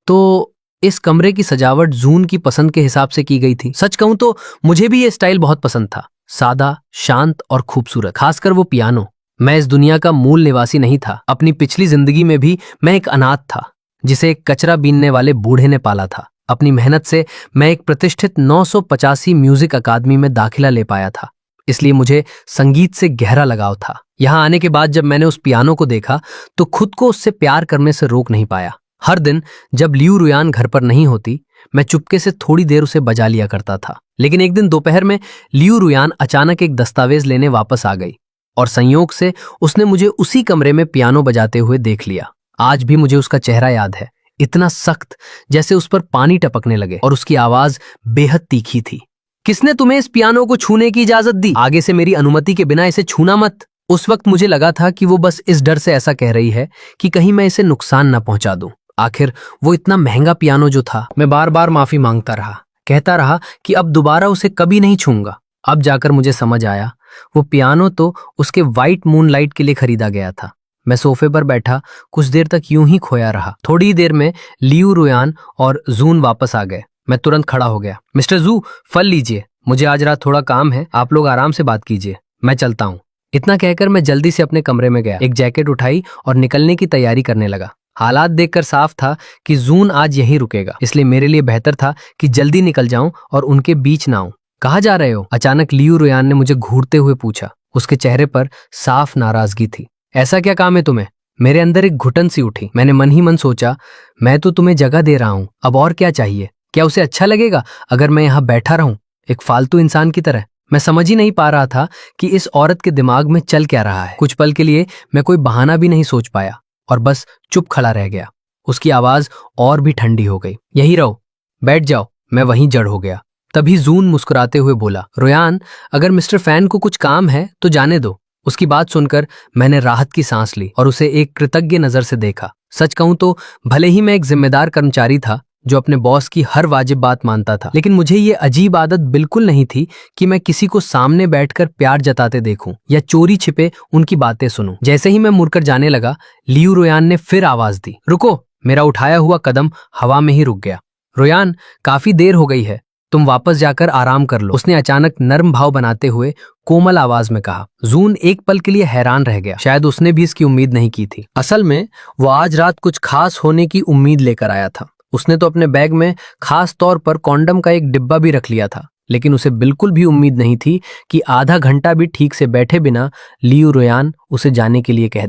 तो इस कमरे की सजावट जून की पसंद के हिसाब से की गई थी। सच कहूं तो मुझे भी ये स्टाइल बहुत पसंद था, सादा, शांत और खूबसूरत, खासकर वो पियानो। मैं इस दुनिया का मूल निवासी नहीं था। अपनी पिछली जिंदगी में भी मैं एक अनाथ था, जिसे एक कचरा बीनने वाले बूढ़े ने पाला था। अपनी मेहनत से मैं एक प्रतिष्ठित 985 म्यूजिक अकादमी में दाखिला ले पाया था, इसलिए मुझे संगीत से गहरा लगाव था। यहाँ आने के बाद जब मैंने उस पियानो को देखा तो खुद को उससे प्यार करने से रोक नहीं पाया। हर दिन जब लियू रुयान घर पर नहीं होती, मैं चुपके से थोड़ी देर उसे बजा लिया करता था। लेकिन एक दिन दोपहर में लियू रुयान अचानक एक दस्तावेज लेने वापस आ गई और संयोग से उसने मुझे उसी कमरे में पियानो बजाते हुए देख लिया। आज भी मुझे उसका चेहरा याद है, इतना सख्त जैसे उस पर पानी टपकने लगे, और उसकी आवाज बेहद तीखी थी। किसने तुम्हें इस पियानो को छूने की इजाजत दी? आगे से मेरी अनुमति के बिना इसे छूना मत। उस वक्त मुझे लगा था कि वो बस इस डर से ऐसा कह रही है कि कहीं मैं इसे नुकसान न पहुंचा दूं। आखिर वो इतना महंगा पियानो जो था। मैं बार बार माफी मांगता रहा, कहता रहा कि अब दोबारा उसे कभी नहीं छूंगा। अब जाकर मुझे समझ आया, वो पियानो तो उसके वाइट मूनलाइट के लिए खरीदा गया था। मैं सोफे पर बैठा कुछ देर तक यूं ही खोया रहा। थोड़ी ही देर में लियू रुयान और जून वापस आ गए। मैं तुरंत खड़ा हो गया। मिस्टर जू, फल लीजिए, मुझे आज रात थोड़ा काम है, आप लोग आराम से बात कीजिए, मैं चलता हूँ। इतना कहकर मैं जल्दी से अपने कमरे में गया, एक जैकेट उठाई और निकलने की तैयारी करने लगा। हालात देखकर साफ था कि जून आज यहीं रुकेगा, इसलिए मेरे लिए बेहतर था कि जल्दी निकल जाऊं और उनके बीच ना आऊं। कहाँ जा रहे हो? अचानक लियू रुयान ने मुझे घूरते हुए पूछा। उसके चेहरे पर साफ नाराजगी थी। ऐसा क्या काम है तुम्हें? मेरे अंदर एक घुटन सी उठी। मैंने मन ही मन सोचा, मैं तो तुम्हें जगह दे रहा हूं, अब और क्या चाहिए? क्या उसे अच्छा लगेगा अगर मैं यहाँ बैठा रहूं एक फालतू इंसान की तरह? मैं समझ ही नहीं पा रहा था कि इस औरत के दिमाग में चल क्या रहा है। कुछ पल के लिए मैं कोई बहाना भी नहीं सोच पाया और बस चुप खड़ा रह गया। उसकी आवाज और भी ठंडी हो गई। यही रहो, बैठ जाओ। मैं वहीं जड़ हो गया। तभी जून मुस्कुराते हुए बोला, रुयान, अगर मिस्टर फैन को कुछ काम है तो जाने दो। उसकी बात सुनकर मैंने राहत की सांस ली और उसे एक कृतज्ञ नजर से देखा। सच कहूं तो भले ही मैं एक जिम्मेदार कर्मचारी था जो अपने बॉस की हर वाजिब बात मानता था, लेकिन मुझे ये अजीब आदत बिल्कुल नहीं थी कि मैं किसी को सामने बैठकर प्यार जताते देखूं या चोरी छिपे उनकी बातें सुनूं। जैसे ही मैं मुड़कर जाने लगा, लियू रुयान ने फिर आवाज दी, रुको। मेरा उठाया हुआ कदम हवा में ही रुक गया। रुयान, काफी देर हो गई है, तुम वापस जाकर आराम कर लो, उसने अचानक नर्म भाव बनाते हुए कोमल आवाज में कहा। जून एक पल के लिए हैरान रह गया। शायद उसने भी इसकी उम्मीद नहीं की थी। असल में वो आज रात कुछ खास होने की उम्मीद लेकर आया था। उसने तो अपने बैग में खास तौर पर कॉन्डम का एक डिब्बा भी रख लिया था, लेकिन उसे बिल्कुल भी उम्मीद नहीं थी कि आधा घंटा भी ठीक से बैठे बिना लियू रुयान उसे जाने के लिए कह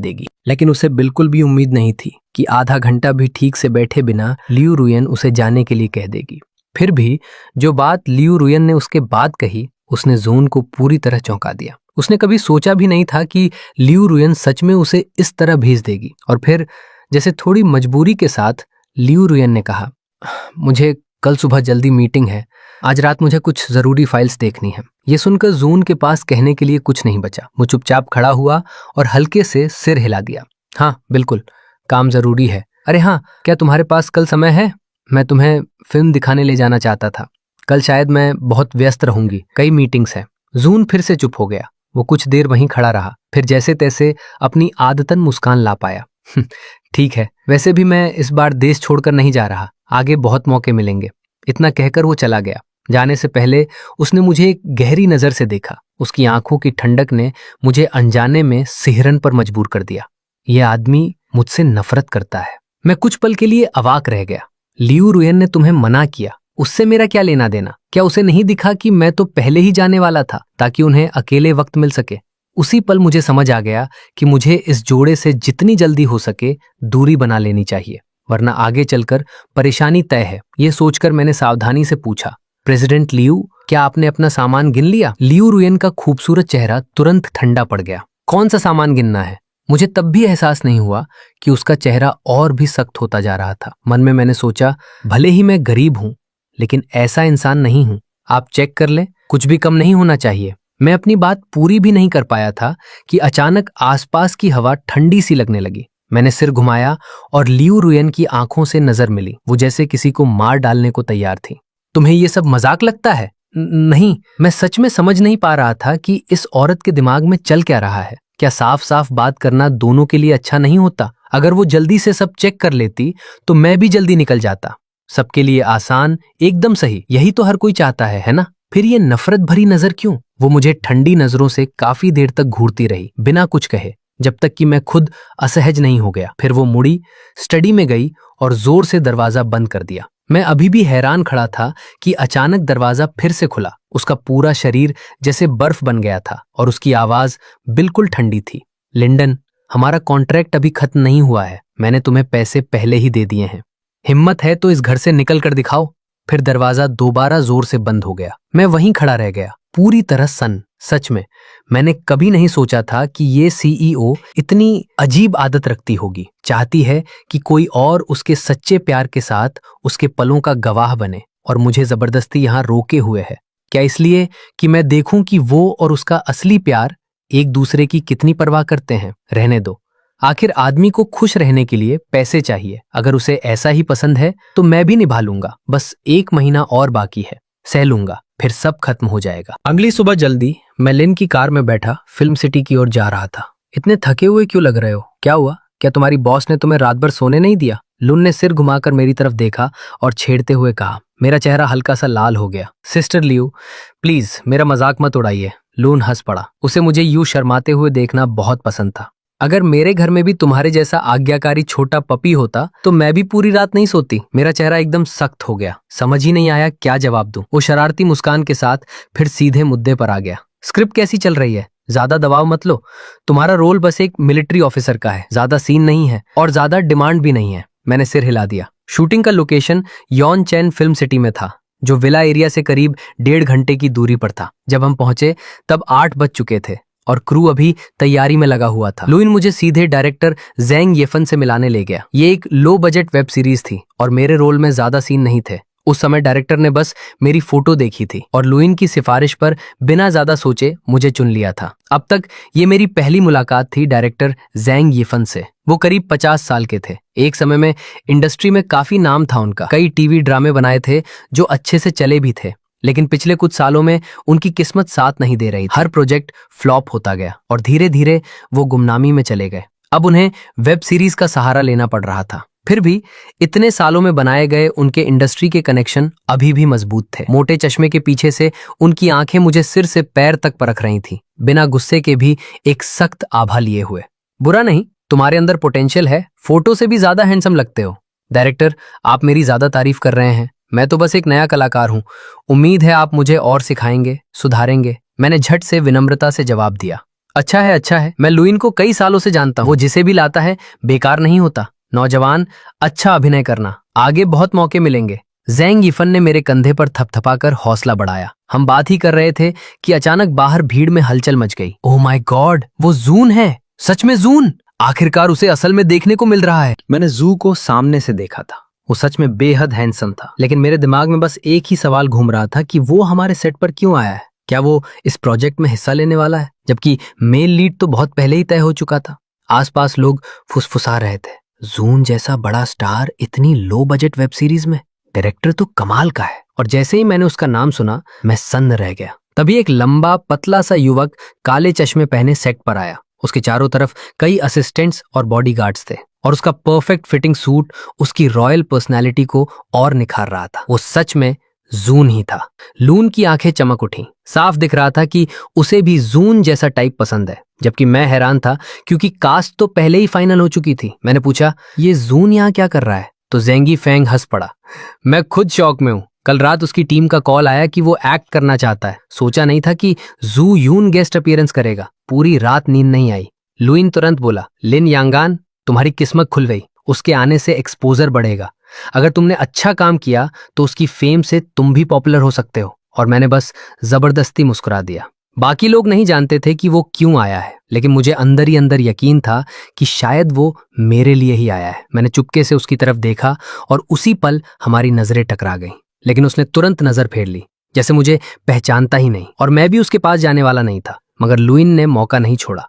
देगी। फिर भी जो बात लियू रुयन ने उसके बाद कही, उसने जून को पूरी तरह चौंका दिया। उसने कभी सोचा भी नहीं था कि लियू रुयन सच में उसे इस तरह भेज देगी। और फिर जैसे थोड़ी मजबूरी के साथ लियू रुयन ने कहा, मुझे कल सुबह जल्दी मीटिंग है, आज रात मुझे कुछ जरूरी फाइल्स देखनी है। ये सुनकर जून के पास कहने के लिए कुछ नहीं बचा। वो चुपचाप खड़ा हुआ और हल्के से सिर हिला दिया। हाँ बिल्कुल, काम जरूरी है। अरे हाँ, क्या तुम्हारे पास कल समय है? मैं तुम्हें फिल्म दिखाने ले जाना चाहता था। कल शायद मैं बहुत व्यस्त रहूंगी, कई मीटिंग्स हैं। जून फिर से चुप हो गया। वो कुछ देर वहीं खड़ा रहा, फिर जैसे तैसे अपनी आदतन मुस्कान ला पाया। ठीक है, वैसे भी मैं इस बार देश छोड़कर नहीं जा रहा, आगे बहुत मौके मिलेंगे। इतना कहकर वो चला गया। जाने से पहले उसने मुझे एक गहरी नजर से देखा। उसकी आंखों की ठंडक ने मुझे अनजाने में सिहरन पर मजबूर कर दिया। यह आदमी मुझसे नफरत करता है। मैं कुछ पल के लिए अवाक रह गया। लियू रुयन ने तुम्हें मना किया, उससे मेरा क्या लेना देना? क्या उसे नहीं दिखा कि मैं तो पहले ही जाने वाला था ताकि उन्हें अकेले वक्त मिल सके? उसी पल मुझे समझ आ गया कि मुझे इस जोड़े से जितनी जल्दी हो सके दूरी बना लेनी चाहिए, वरना आगे चलकर परेशानी तय है। ये सोचकर मैंने सावधानी से पूछा, प्रेसिडेंट लियू, क्या आपने अपना सामान गिन लिया? लियू रुयन का खूबसूरत चेहरा तुरंत ठंडा पड़ गया। कौन सा सामान गिनना है? मुझे तब भी एहसास नहीं हुआ कि उसका चेहरा और भी सख्त होता जा रहा था। मन में मैंने सोचा, भले ही मैं गरीब हूं, लेकिन ऐसा इंसान नहीं हूं। आप चेक कर लें, कुछ भी कम नहीं होना चाहिए। मैं अपनी बात पूरी भी नहीं कर पाया था कि अचानक आसपास की हवा ठंडी सी लगने लगी। मैंने सिर घुमाया और लियू रुयन की आंखों से नजर मिली। वो जैसे किसी को मार डालने को तैयार थी। तुम्हें ये सब मजाक लगता है? नहीं, मैं सच में समझ नहीं पा रहा था कि इस औरत के दिमाग में चल क्या रहा है। क्या साफ साफ बात करना दोनों के लिए अच्छा नहीं होता? अगर वो जल्दी से सब चेक कर लेती तो मैं भी जल्दी निकल जाता। सबके लिए आसान, एकदम सही, यही तो हर कोई चाहता है ना? फिर ये नफरत भरी नजर क्यों? वो मुझे ठंडी नजरों से काफी देर तक घूरती रही, बिना कुछ कहे, जब तक कि मैं खुद असहज नहीं हो गया। फिर वो मुड़ी, स्टडी में गई और जोर से दरवाजा बंद कर दिया। मैं अभी भी हैरान खड़ा था कि अचानक दरवाजा फिर से खुला। उसका पूरा शरीर जैसे बर्फ बन गया था और उसकी आवाज बिल्कुल ठंडी थी। लिंडन, हमारा कॉन्ट्रैक्ट अभी खत्म नहीं हुआ है। मैंने तुम्हें पैसे पहले ही दे दिए हैं। हिम्मत है तो इस घर से निकल कर दिखाओ। फिर दरवाजा दोबारा जोर से बंद हो गया। मैं वहीं खड़ा रह गया, पूरी तरह सच में मैंने कभी नहीं सोचा था कि ये सीईओ इतनी अजीब आदत रखती होगी। चाहती है कि कोई और उसके सच्चे प्यार के साथ उसके पलों का गवाह बने और मुझे जबरदस्ती यहाँ रोके हुए है। क्या इसलिए कि मैं देखूं कि वो और उसका असली प्यार एक दूसरे की कितनी परवाह करते हैं? रहने दो। आखिर आदमी को खुश रहने के लिए पैसे चाहिए। अगर उसे ऐसा ही पसंद है तो मैं भी निभा लूंगा। बस 1 महीना और बाकी है, सह लूंगा, फिर सब खत्म हो जाएगा। अगली सुबह जल्दी मैं लिन की कार में बैठा फिल्म सिटी की ओर जा रहा था। इतने थके हुए क्यों लग रहे हो? क्या हुआ? क्या तुम्हारी बॉस ने तुम्हें रात भर सोने नहीं दिया? लुन ने सिर घुमाकर मेरी तरफ देखा और छेड़ते हुए कहा। मेरा चेहरा हल्का सा लाल हो गया। सिस्टर लियू, प्लीज मेरा मजाक मत उड़ाइए। लून हंस पड़ा। उसे मुझे यूं शर्माते हुए देखना बहुत पसंद था। अगर मेरे घर में भी तुम्हारे जैसा आज्ञाकारी छोटा पपी होता तो मैं भी पूरी रात नहीं सोती। मेरा चेहरा एकदम सख्त हो गया। समझ ही नहीं आया क्या जवाब दूं। वो शरारती मुस्कान के साथ फिर सीधे मुद्दे पर आ गया। स्क्रिप्ट कैसी चल रही है? ज्यादा दबाव मत लो। तुम्हारा रोल बस एक मिलिट्री ऑफिसर का है, ज्यादा सीन नहीं है और ज्यादा डिमांड भी नहीं है। मैंने सिर हिला दिया। शूटिंग का लोकेशन यॉन चैन फिल्म सिटी में था, जो विला एरिया से करीब 1.5 घंटे की दूरी पर था। जब हम पहुंचे तब 8 बज चुके थे और क्रू अभी तैयारी में लगा हुआ था। लुइन मुझे सीधे डायरेक्टर ज़ैंग येफन से मिलाने ले गया। ये एक लो बजट वेब सीरीज थी और मेरे रोल में ज्यादा सीन नहीं थे। उस समय डायरेक्टर ने बस मेरी फोटो देखी थी और लुइन की सिफारिश पर बिना ज्यादा सोचे मुझे चुन लिया था। अब तक ये मेरी पहली मुलाकात थी डायरेक्टर ज़ैंग येफन से। वो करीब 50 साल के थे। एक समय में इंडस्ट्री में काफी नाम था उनका। कई टीवी ड्रामे बनाए थे जो अच्छे से चले भी थे, लेकिन पिछले कुछ सालों में उनकी किस्मत साथ नहीं दे रही। हर प्रोजेक्ट फ्लॉप होता गया और धीरे धीरे वो गुमनामी में चले गए। अब उन्हें वेब सीरीज का सहारा लेना पड़ रहा था। फिर भी इतने सालों में बनाए गए उनके इंडस्ट्री के कनेक्शन अभी भी मजबूत थे। मोटे चश्मे के पीछे से उनकी आंखें मुझे सिर से पैर तक परख रही थी, बिना गुस्से के भी एक सख्त आभा लिए हुए। बुरा नहीं, तुम्हारे अंदर पोटेंशियल है, फोटो से भी ज्यादा हैंडसम लगते हो। डायरेक्टर, आप मेरी ज्यादा तारीफ कर रहे हैं। मैं तो बस एक नया कलाकार हूँ। उम्मीद है आप मुझे और सिखाएंगे, सुधारेंगे। मैंने झट से विनम्रता से जवाब दिया। अच्छा है, मैं लुइन को कई सालों से जानता हूँ। वो जिसे भी लाता है बेकार नहीं होता। नौजवान, अच्छा अभिनय करना, आगे बहुत मौके मिलेंगे। ज़ैंग येफन ने मेरे कंधे पर थपथपाकर हौसला बढ़ाया। हम बात ही कर रहे थे कि अचानक बाहर भीड़ में हलचल मच गई। ओह माय गॉड, वो जून है, सच में जून। आखिरकार उसे असल में देखने को मिल रहा है। मैंने जू को सामने से देखा था। वो सच में बेहद हैंडसम था, लेकिन मेरे दिमाग में बस एक ही सवाल घूम रहा था कि वो हमारे सेट पर क्यों आया है। क्या वो इस प्रोजेक्ट में हिस्सा लेने वाला है? जबकि मेल लीड तो बहुत पहले ही तय हो चुका था। आसपास लोग फुसफुसा रहे थे। जून जैसा बड़ा स्टार इतनी लो बजट वेब सीरीज में, डायरेक्टर तो कमाल का है। और जैसे ही मैंने उसका नाम सुना, मैं सन्न रह गया। तभी एक लंबा पतला सा युवक काले चश्मे पहने सेट पर आया। उसके चारों तरफ कई असिस्टेंट्स और बॉडीगार्ड्स थे और उसका परफेक्ट फिटिंग सूट उसकी रॉयल पर्सनैलिटी को और निखार रहा था। वो सच में जून ही था। लून की आंखें चमक उठी। साफ दिख रहा था कि उसे भी जून जैसा टाइप पसंद है, जबकि मैं हैरान था क्योंकि कास्ट तो पहले ही फाइनल हो चुकी थी। मैंने पूछा, ये जून यहाँ क्या कर रहा है? तो ज़ेंगी फेंग हंस पड़ा। मैं खुद शौक में हूँ। कल रात उसकी टीम का कॉल आया कि वो एक्ट करना चाहता है। सोचा नहीं था कि जू यून गेस्ट अपीयरेंस करेगा। पूरी रात नींद नहीं आई। लुइन तुरंत बोला, लिन यांगान, तुम्हारी किस्मत खुल गई। उसके आने से एक्सपोजर बढ़ेगा। अगर तुमने अच्छा काम किया तो उसकी फेम से तुम भी पॉपुलर हो सकते हो। और मैंने बस जबरदस्ती मुस्कुरा दिया। बाकी लोग नहीं जानते थे कि वो क्यों आया है, लेकिन मुझे अंदर ही अंदर यकीन था कि शायद वो मेरे लिए ही आया है। मैंने चुपके से उसकी तरफ देखा और उसी पल हमारी नजरें टकरा गईं। लेकिन उसने तुरंत नजर फेर ली, जैसे मुझे पहचानता ही नहीं। और मैं भी उसके पास जाने वाला नहीं था, मगर लुइन ने मौका नहीं छोड़ा।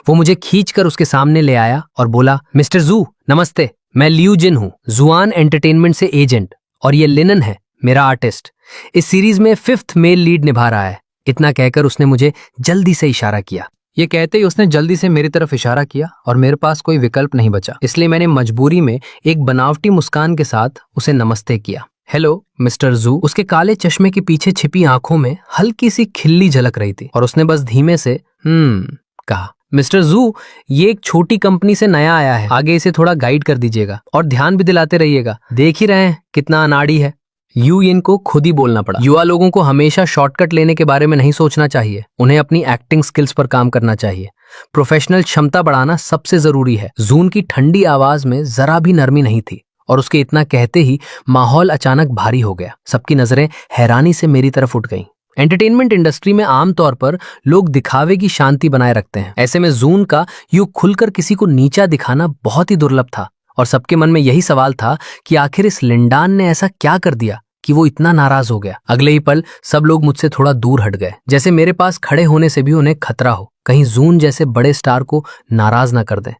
वो मुझे खींचकर उसके सामने ले आया और बोला, मिस्टर जू, नमस्ते। मैं लियू जिन हूँ, जुआन एंटरटेनमेंट से एजेंट, और ये लिनन है, मेरा आर्टिस्ट। इस सीरीज में 5th मेल लीड निभा रहा है। इतना कहकर उसने मुझे जल्दी से इशारा किया। ये कहते ही उसने जल्दी से मेरी तरफ इशारा किया और मेरे पास कोई विकल्प नहीं बचा, इसलिए मैंने मजबूरी में एक बनावटी मुस्कान के साथ उसे नमस्ते किया। हेलो मिस्टर जू। उसके काले चश्मे के पीछे छिपी आंखों में हल्की सी खिल्ली झलक रही थी और उसने बस धीमे से कहा। मिस्टर जू, ये एक छोटी कंपनी से नया आया है, आगे इसे थोड़ा गाइड कर दीजिएगा और ध्यान भी दिलाते रहिएगा। देख ही रहे हैं कितना अनाड़ी है। यू यिन को खुद ही बोलना पड़ा। युवा लोगों को हमेशा शॉर्टकट लेने के बारे में नहीं सोचना चाहिए, उन्हें अपनी एक्टिंग स्किल्स पर काम करना चाहिए। प्रोफेशनल क्षमता बढ़ाना सबसे जरूरी है। जून की ठंडी आवाज में जरा भी नरमी नहीं थी और उसके इतना कहते ही माहौल अचानक भारी हो गया। सबकी नजरें हैरानी से मेरी तरफ उठ गईं। एंटरटेनमेंट इंडस्ट्री में आमतौर पर लोग दिखावे की शांति बनाए रखते हैं। ऐसे में जून का यूं खुलकर किसी को नीचा दिखाना बहुत ही दुर्लभ था और सबके मन में यही सवाल था कि आखिर इस लिंडान ने ऐसा क्या कर दिया कि वो इतना नाराज हो गया। अगले ही पल सब लोग मुझसे थोड़ा दूर हट गए, जैसे मेरे पास खड़े होने से भी उन्हें खतरा हो, कहीं जून जैसे बड़े स्टार को नाराज ना कर दें।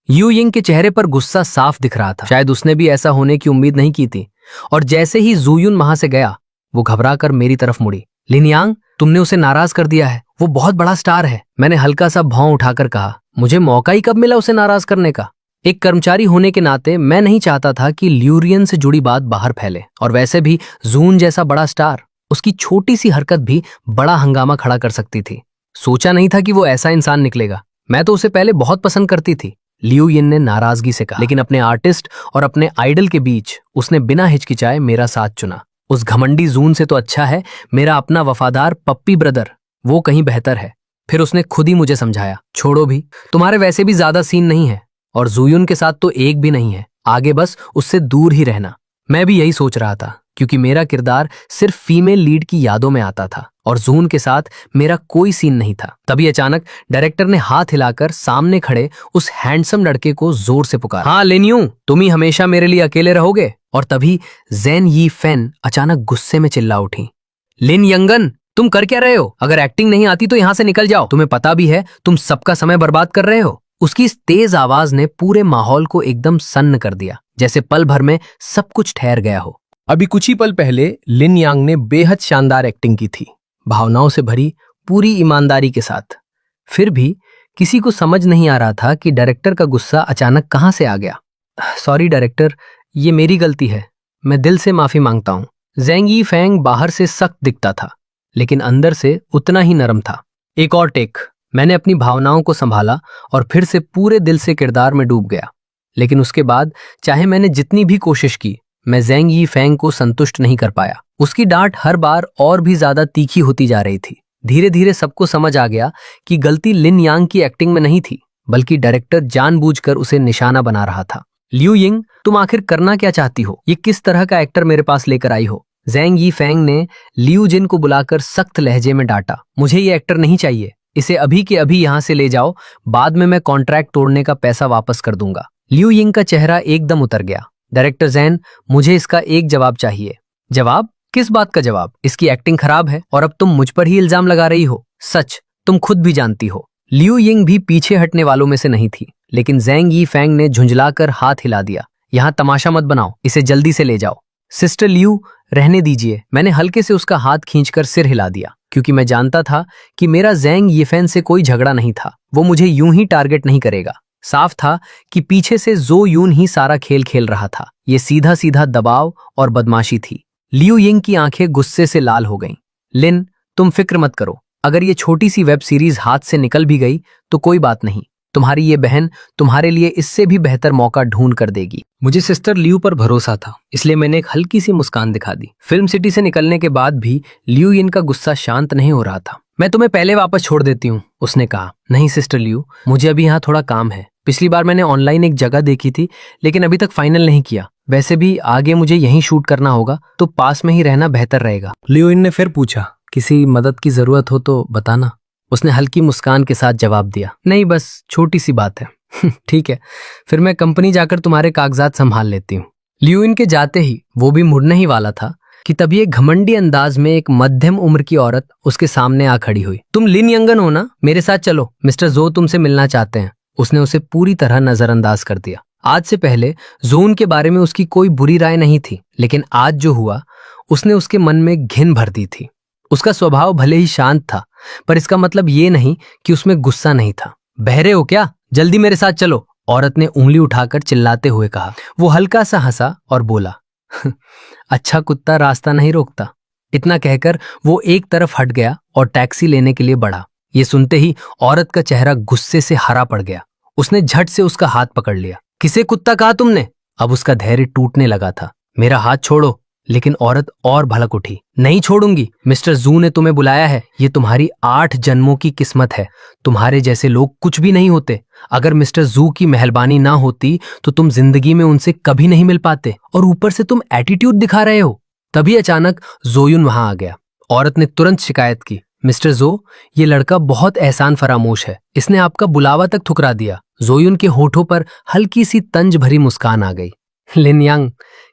यू यिंग के चेहरे पर गुस्सा साफ दिख रहा था। शायद उसने भी ऐसा होने की उम्मीद नहीं की थी और जैसे ही जूयुन वहां से गया, वो घबरा कर मेरी तरफ मुड़ी। लिन यांग, तुमने उसे नाराज कर दिया है, वो बहुत बड़ा स्टार है। मैंने हल्का सा भौं उठाकर कहा। मुझे मौका ही कब मिला उसे नाराज करने का? एक कर्मचारी होने के नाते मैं नहीं चाहता था कि ल्यूरियन से जुड़ी बात बाहर फैले, और वैसे भी जून जैसा बड़ा स्टार, उसकी छोटी सी हरकत भी बड़ा हंगामा खड़ा कर सकती थी। सोचा नहीं था कि वो ऐसा इंसान निकलेगा। मैं तो उसे पहले बहुत पसंद करती थी, लियू यिन ने नाराजगी से कहा, लेकिन अपने आर्टिस्ट और अपने आइडल के बीच उसने बिना हिचकिचाए मेरा साथ चुना। उस घमंडी जून से तो अच्छा है मेरा अपना वफादार पप्पी ब्रदर, वो कहीं बेहतर है। फिर उसने खुद ही मुझे समझाया, छोड़ो भी, तुम्हारे वैसे भी ज्यादा सीन नहीं है और जूयुन के साथ तो एक भी नहीं है, आगे बस उससे दूर ही रहना। मैं भी यही सोच रहा था, क्योंकि मेरा किरदार सिर्फ फीमेल लीड की यादों में आता था और जून के साथ मेरा कोई सीन नहीं था। तभी अचानक डायरेक्टर ने हाथ हिलाकर सामने खड़े उस हैंडसम लड़के को जोर से पुकारा। हाँ लिन यू, तुम ही हमेशा मेरे लिए अकेले रहोगे? और तभी ज़ेन यी फेन अचानक गुस्से में चिल्ला उठी, लिन यंगन, तुम कर क्या रहे हो? अगर एक्टिंग नहीं आती तो यहाँ से निकल जाओ, तुम्हें पता भी है तुम सबका समय बर्बाद कर रहे हो। उसकी इस तेज आवाज ने पूरे माहौल को एकदम सन्न कर दिया, जैसे पल भर में सब कुछ ठहर गया हो। अभी कुछ ही पल पहले लिन यांग ने बेहद शानदार एक्टिंग की थी, भावनाओं से भरी, पूरी ईमानदारी के साथ। फिर भी किसी को समझ नहीं आ रहा था कि डायरेक्टर का गुस्सा अचानक कहां से आ गया। सॉरी डायरेक्टर, ये मेरी गलती है, मैं दिल से माफी मांगता हूँ। ज़ेंग यी फेंग बाहर से सख्त दिखता था, लेकिन अंदर से उतना ही नरम था। एक और टेक। मैंने अपनी भावनाओं को संभाला और फिर से पूरे दिल से किरदार में डूब गया। लेकिन उसके बाद चाहे मैंने जितनी भी कोशिश की, मैं ज़ेंग यी फेंग को संतुष्ट नहीं कर पाया। उसकी डांट हर बार और भी ज्यादा तीखी होती जा रही थी। धीरे धीरे सबको समझ आ गया कि गलती लिन यांग की एक्टिंग में नहीं थी, बल्कि डायरेक्टर जानबूझकर उसे निशाना बना रहा था। लियू यिंग, तुम आखिर करना क्या चाहती हो? ये किस तरह का एक्टर मेरे पास लेकर आई हो? ज़ेंग यी फेंग ने लियू जिन को बुलाकर सख्त लहजे में डांटा। मुझे ये एक्टर नहीं चाहिए, इसे अभी के अभी यहाँ से ले जाओ, बाद में मैं कॉन्ट्रैक्ट तोड़ने का पैसा वापस कर दूंगा। लियू यिंग का चेहरा एकदम उतर गया। डायरेक्टर ज़ेन, मुझे इसका एक जवाब चाहिए। जवाब? किस बात का जवाब? इसकी एक्टिंग खराब है और अब तुम मुझ पर ही इल्जाम लगा रही हो। सच तुम खुद भी जानती हो। लियू यिंग भी पीछे हटने वालों में से नहीं थी, लेकिन ज़ेंग यी फेंग ने झुंझलाकर हाथ हिला दिया। यहाँ तमाशा मत बनाओ, इसे जल्दी से ले जाओ। सिस्टर लियू, रहने दीजिए। मैंने हल्के से उसका हाथ खींचकर सिर हिला दिया, क्योंकि मैं जानता था कि मेरा ज़ेंग यी फेंग से कोई झगड़ा नहीं था। वो मुझे यूं ही टारगेट नहीं करेगा। साफ था कि पीछे से जो यून ही सारा खेल खेल रहा था। ये सीधा सीधा दबाव और बदमाशी थी। लियू यिंग की आंखें गुस्से से लाल हो गईं। लिन, तुम फिक्र मत करो, अगर ये छोटी सी वेब सीरीज हाथ से निकल भी गई तो कोई बात नहीं, तुम्हारी ये बहन तुम्हारे लिए इससे भी बेहतर मौका ढूंढ कर देगी। मुझे सिस्टर लियू पर भरोसा था, इसलिए मैंने एक हल्की सी मुस्कान दिखा दी। फिल्म सिटी से निकलने के बाद भी लियू यिंग का गुस्सा शांत नहीं हो रहा था। मैं तुम्हें पहले वापस छोड़ देती हूँ, उसने कहा। नहीं सिस्टर लियू, मुझे अभी यहाँ थोड़ा काम है। पिछली बार मैंने ऑनलाइन एक जगह देखी थी, लेकिन अभी तक फाइनल नहीं किया। वैसे भी आगे मुझे यहीं शूट करना होगा, तो पास में ही रहना बेहतर रहेगा। लियू यिंग ने फिर पूछा, किसी मदद की जरूरत हो तो बताना। उसने हल्की मुस्कान के साथ जवाब दिया, नहीं बस छोटी सी बात है। ठीक है, फिर मैं कंपनी जाकर तुम्हारे कागजात संभाल लेती हूँ। लियू यिंग के जाते ही वो भी मुड़ने ही वाला था कि तभी एक घमंडी अंदाज में एक मध्यम उम्र की औरत उसके सामने आ खड़ी हुई। तुम लिन यंगन हो ना? मेरे साथ चलो, मिस्टर जो तुमसे मिलना चाहते हैं। उसने उसे पूरी तरह नजरअंदाज कर दिया। आज से पहले जोन के बारे में उसकी कोई बुरी राय नहीं थी, लेकिन आज जो हुआ उसने उसके मन में घिन भर दी थी। उसका स्वभाव भले ही शांत था, पर इसका मतलब ये नहीं कि उसमें गुस्सा नहीं था। बहरे हो क्या? जल्दी मेरे साथ चलो, औरत ने उंगली उठाकर चिल्लाते हुए कहा। वो हल्का सा हंसा और बोला, अच्छा कुत्ता रास्ता नहीं रोकता। इतना कहकर वो एक तरफ हट गया और टैक्सी लेने के लिए बढ़ा। ये सुनते ही औरत का चेहरा गुस्से से हरा पड़ गया। उसने झट से उसका हाथ पकड़ लिया। किसे कुत्ता कहा तुमने? अब उसका धैर्य टूटने लगा था। मेरा हाथ छोड़ो। लेकिन औरत और भड़क उठी। नहीं छोड़ूंगी। मिस्टर जू ने तुम्हें बुलाया है। ये तुम्हारी 8 जन्मों की किस्मत है। तुम्हारे जैसे लोग कुछ भी नहीं होते। अगर मिस्टर जू की मेहरबानी ना होती तो तुम जिंदगी में उनसे कभी नहीं मिल पाते, और ऊपर से तुम एटीट्यूड दिखा रहे हो। तभी अचानक जोयुन वहां आ गया। औरत ने तुरंत शिकायत की, मिस्टर जो, ये लड़का बहुत एहसान फरामोश है। इसने आपका बुलावा तक ठुकरा दिया। जोयुन के होठों पर हल्की सी तंज भरी मुस्कान आ गई। लिन यांग,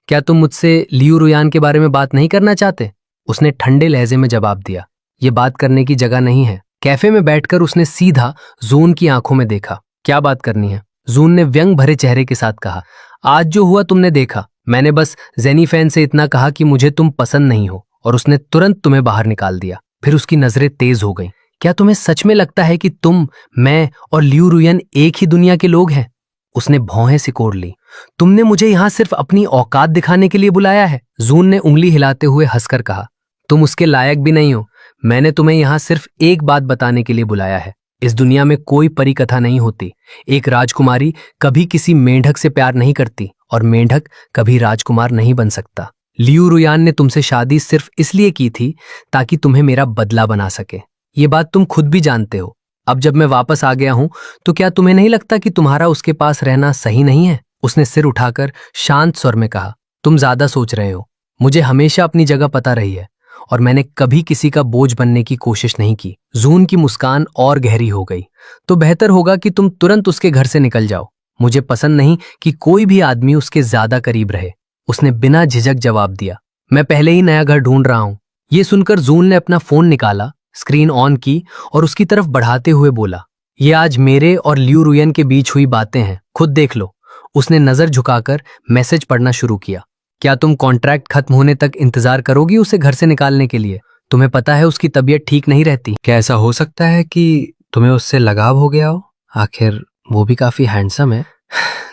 क्या तुम मुझसे लियू रुयान के बारे में बात नहीं करना चाहते? उसने ठंडे लहजे में जवाब दिया। ये बात करने की जगह नहीं है। कैफे में बैठकर उसने सीधा जून की आंखों में देखा। क्या बात करनी है? जून ने व्यंग भरे चेहरे के साथ कहा। आज जो हुआ तुमने देखा। मैंने बस जेनीफैन से इतना कहा कि मुझे तुम पसंद नहीं हो, और उसने तुरंत तुम्हें बाहर निकाल दिया। फिर उसकी नजरें तेज हो गईं। क्या तुम्हें सच में लगता है कि तुम, मैं और लियू रुयन एक ही दुनिया के लोग हैं? उसने भौहें सिकोड़ ली। तुमने मुझे यहां सिर्फ अपनी औकात दिखाने के लिए बुलाया है। जून ने उंगली हिलाते हुए हंसकर कहा, तुम उसके लायक भी नहीं हो। मैंने तुम्हें यहां सिर्फ एक बात बताने के लिए बुलाया है। इस दुनिया में कोई परी कथा नहीं होती। एक राजकुमारी कभी किसी मेंढक से प्यार नहीं करती, और मेंढक कभी राजकुमार नहीं बन सकता। लियू रुयान ने तुमसे शादी सिर्फ इसलिए की थी ताकि तुम्हें मेरा बदला बना सके। ये बात तुम खुद भी जानते हो। अब जब मैं वापस आ गया हूं तो क्या तुम्हें नहीं लगता कि तुम्हारा उसके पास रहना सही नहीं है? उसने सिर उठाकर शांत स्वर में कहा, तुम ज्यादा सोच रहे हो। मुझे हमेशा अपनी जगह पता रही है, और मैंने कभी किसी का बोझ बनने की कोशिश नहीं की। जून की मुस्कान और गहरी हो गई। तो बेहतर होगा कि तुम तुरंत उसके घर से निकल जाओ। मुझे पसंद नहीं कि कोई भी आदमी उसके ज्यादा करीब रहे। उसने बिना झिझक जवाब दिया। मैं पहले ही नया घर ढूंढ रहा हूं। ये सुनकर जून ने अपना फोन निकाला, स्क्रीन ऑन की और उसकी तरफ बढ़ाते हुए बोला, ये आज मेरे और लियू रुयन के बीच हुई बातें हैं, खुद देख लो। उसने नजर झुकाकर मैसेज पढ़ना शुरू किया। क्या तुम कॉन्ट्रैक्ट खत्म होने तक इंतजार करोगी उसे घर से निकालने के लिए? तुम्हें पता है उसकी तबीयत ठीक नहीं रहती। क्या ऐसा हो सकता है कि तुम्हें उससे लगाव हो गया हो? आखिर वो भी काफी हैंडसम है।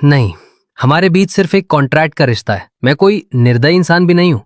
नहीं, हमारे बीच सिर्फ एक कॉन्ट्रैक्ट का रिश्ता है। मैं कोई निर्दयी इंसान भी नहीं हूं।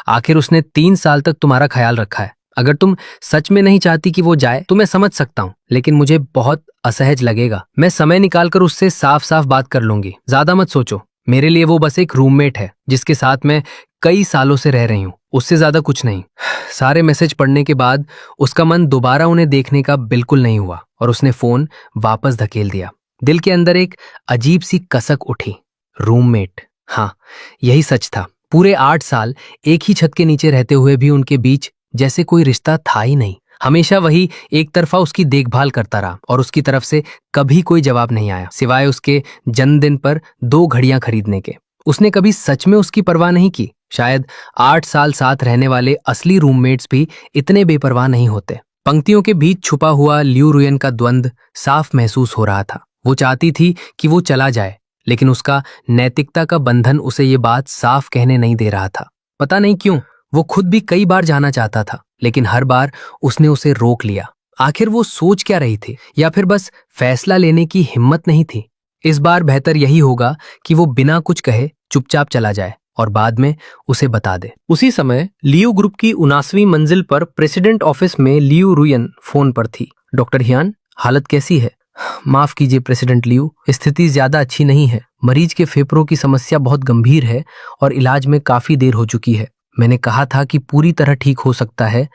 आखिर उसने 3 साल तक तुम्हारा ख्याल रखा है। अगर तुम सच में नहीं चाहती कि वो जाए तो मैं समझ सकता हूं, लेकिन मुझे बहुत असहज लगेगा। मैं समय निकालकर उससे साफ साफ बात कर लूंगी। ज्यादा मत सोचो। मेरे लिए वो बस एक रूममेट है जिसके साथ मैं कई सालों से रह रही हूँ, उससे ज्यादा कुछ नहीं। सारे मैसेज पढ़ने के बाद उसका मन दोबारा उन्हें देखने का बिल्कुल नहीं हुआ, और उसने फोन वापस धकेल दिया। दिल के अंदर एक अजीब सी कसक उठी। रूममेट, हाँ, यही सच था। पूरे 8 साल एक ही छत के नीचे रहते हुए भी उनके बीच जैसे कोई रिश्ता था ही नहीं। हमेशा वही एक तरफा उसकी देखभाल करता रहा, और उसकी तरफ से कभी कोई जवाब नहीं आया, सिवाय उसके जन्मदिन पर 2 घड़ियां खरीदने के। उसने कभी सच में उसकी परवाह नहीं की। शायद 8 साल साथ रहने वाले असली रूममेट्स भी इतने बेपरवाह नहीं होते। पंक्तियों के बीच छुपा हुआ लियू रुयन का द्वंद्व साफ महसूस हो रहा था। वो चाहती थी कि वो चला जाए, लेकिन उसका नैतिकता का बंधन उसे ये बात साफ कहने नहीं दे रहा था। पता नहीं क्यों, वो खुद भी कई बार जाना चाहता था, लेकिन हर बार उसने उसे रोक लिया। आखिर वो सोच क्या रही थी, या फिर बस फैसला लेने की हिम्मत नहीं थी? इस बार बेहतर यही होगा कि वो बिना कुछ कहे चुपचाप चला जाए और बाद में उसे बता दे। उसी समय लियू ग्रुप की 79वीं मंजिल पर प्रेसिडेंट ऑफिस में लियू रुयन फोन पर थी। डॉक्टर हियान, हालत कैसी है? माफ कीजिए प्रेसिडेंट लियू, स्थिति ज्यादा अच्छी नहीं है। मरीज के फेफड़ों की समस्या बहुत गंभीर है और इलाज में काफी देर हो चुकी है। मैंने कहा था कि पूरी तरह ठीक हो सकता है,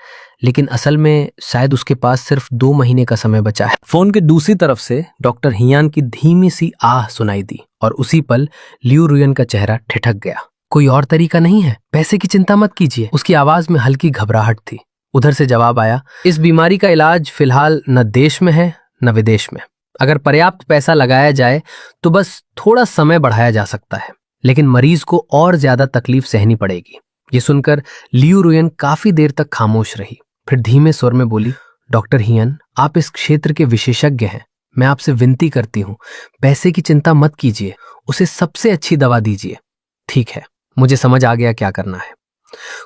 लेकिन असल में शायद उसके पास सिर्फ 2 महीने का समय बचा है। फोन के दूसरी तरफ से डॉक्टर हियान की धीमी सी आह सुनाई दी, और उसी पल लियू रुयन का चेहरा ठिठक गया। कोई और तरीका नहीं है? पैसे की चिंता मत कीजिए। उसकी आवाज में हल्की घबराहट थी। उधर से जवाब आया, इस बीमारी का इलाज फिलहाल न देश में है न विदेश में। अगर पर्याप्त पैसा लगाया जाए तो बस थोड़ा समय बढ़ाया जा सकता है, लेकिन मरीज को और ज्यादा तकलीफ सहनी पड़ेगी। ये सुनकर लियू रुयन काफी देर तक खामोश रही, फिर धीमे स्वर में बोली, डॉक्टर हियन, आप इस क्षेत्र के विशेषज्ञ हैं। मैं आपसे विनती करती हूँ, पैसे की चिंता मत कीजिए, उसे सबसे अच्छी दवा दीजिए। ठीक है, मुझे समझ आ गया क्या करना है।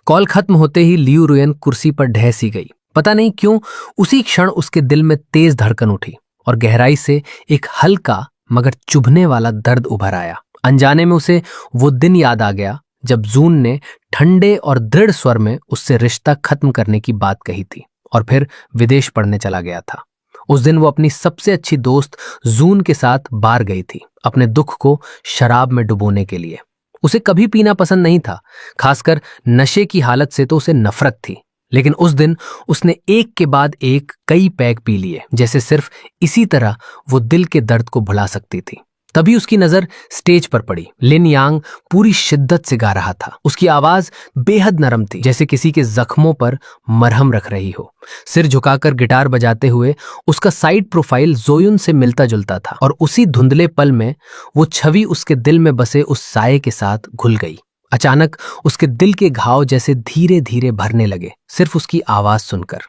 कॉल खत्म होते ही लियू रुयन कुर्सी पर ढह सी गई। पता नहीं क्यों उसी क्षण उसके दिल में तेज धड़कन उठी और गहराई से एक हल्का मगर चुभने वाला दर्द उभर आया। अनजाने में उसे वो दिन याद आ गया जब जून ने ठंडे और दृढ़ स्वर में उससे रिश्ता खत्म करने की बात कही थी और फिर विदेश पढ़ने चला गया था। उस दिन वो अपनी सबसे अच्छी दोस्त जून के साथ बार गई थी, अपने दुख को शराब में डुबोने के लिए। उसे कभी पीना पसंद नहीं था, खासकर नशे की हालत से तो उसे नफरत थी। लेकिन उस दिन उसने एक के बाद एक कई पैग पी लिए, जैसे सिर्फ इसी तरह वो दिल के दर्द को भुला सकती थी। तभी उसकी नजर स्टेज पर पड़ी। लिन यांग पूरी शिद्दत से गा रहा था। उसकी आवाज बेहद नरम थी, जैसे किसी के जख्मों पर मरहम रख रही हो। सिर झुकाकर गिटार बजाते हुए उसका साइड प्रोफाइल जोयुन से मिलता जुलता था और उसी धुंधले पल में वो छवि उसके दिल में बसे उस साये के साथ घुल गई। अचानक उसके दिल के घाव जैसे धीरे धीरे भरने लगे, सिर्फ उसकी आवाज सुनकर।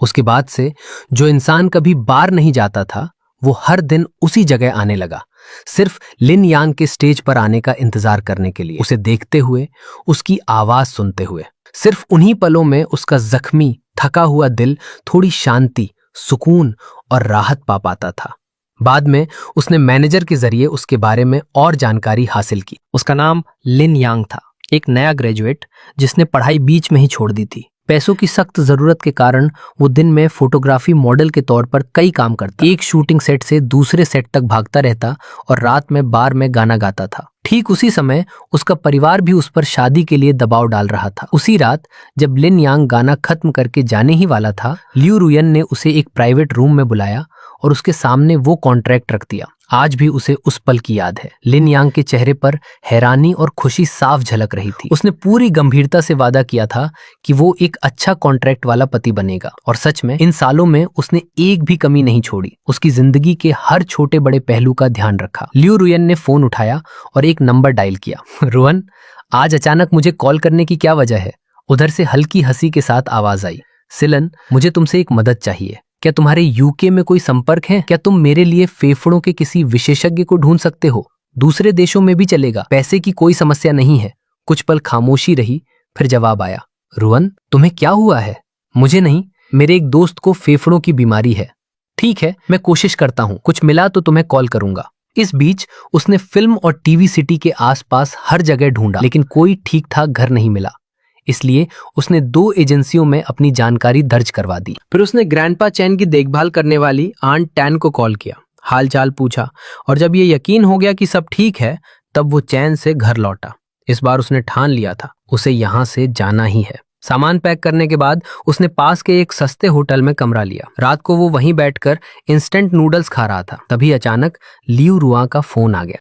उसके बाद से जो इंसान कभी बार नहीं जाता था, वो हर दिन उसी जगह आने लगा, सिर्फ लिन यांग के स्टेज पर आने का इंतजार करने के लिए, उसे देखते हुए, उसकी आवाज सुनते हुए। सिर्फ उन्हीं पलों में उसका जख्मी थका हुआ दिल थोड़ी शांति, सुकून और राहत पा पाता था। बाद में उसने मैनेजर के जरिए उसके बारे में और जानकारी हासिल की। उसका नाम लिन यांग था, एक नया ग्रेजुएट जिसने पढ़ाई बीच में ही छोड़ दी थी। पैसों की सख्त जरूरत के कारण वो दिन में फोटोग्राफी मॉडल के तौर पर कई काम करता, एक शूटिंग सेट से दूसरे सेट तक भागता रहता और रात में बार में गाना गाता था। ठीक उसी समय उसका परिवार भी उस पर शादी के लिए दबाव डाल रहा था। उसी रात जब लिन यांग गाना खत्म करके जाने ही वाला था, लियू रुयन ने उसे एक प्राइवेट रूम में बुलाया और उसके सामने वो कॉन्ट्रैक्ट रख दिया। आज भी उसे उस पल की याद है। लिन यांग के चेहरे पर हैरानी और खुशी साफ झलक रही थी। उसने पूरी गंभीरता से वादा किया था कि वो एक अच्छा कॉन्ट्रैक्ट वाला पति बनेगा, और सच में इन सालों में उसने एक भी कमी नहीं छोड़ी। उसकी जिंदगी के हर छोटे बड़े पहलू का ध्यान रखा। लियू रुयन ने फोन उठाया और एक नंबर डायल किया। रोहन, आज अचानक मुझे कॉल करने की क्या वजह है? उधर से हल्की हंसी के साथ आवाज आई। सिलन, मुझे तुमसे एक मदद चाहिए। क्या तुम्हारे यूके में कोई संपर्क है? क्या तुम मेरे लिए फेफड़ों के किसी विशेषज्ञ को ढूंढ सकते हो? दूसरे देशों में भी चलेगा, पैसे की कोई समस्या नहीं है। कुछ पल खामोशी रही, फिर जवाब आया। रोहन, तुम्हें क्या हुआ है? मुझे नहीं, मेरे एक दोस्त को फेफड़ों की बीमारी है। ठीक है, मैं कोशिश करता हूँ, कुछ मिला तो तुम्हें कॉल करूंगा। इस बीच उसने फिल्म और टीवी सिटी के आसपास हर जगह ढूंढा, लेकिन कोई ठीक ठाक घर नहीं मिला। इसलिए उसने 2 एजेंसियों में अपनी जानकारी दर्ज करवा दी। फिर उसने ग्रैंडपा चैन की देखभाल करने वाली आंट टैन को कॉल किया, हालचाल पूछा, और जब ये यकीन हो गया कि सब ठीक है, तब वो चैन से घर लौटा। इस बार उसने ठान लिया था, उसे यहाँ से जाना ही है। सामान पैक करने के बाद उसने पास के एक सस्ते होटल में कमरा लिया। रात को वो वहीं बैठकर इंस्टेंट नूडल्स खा रहा था। तभी अचानक लियू रुआ का फोन आ गया।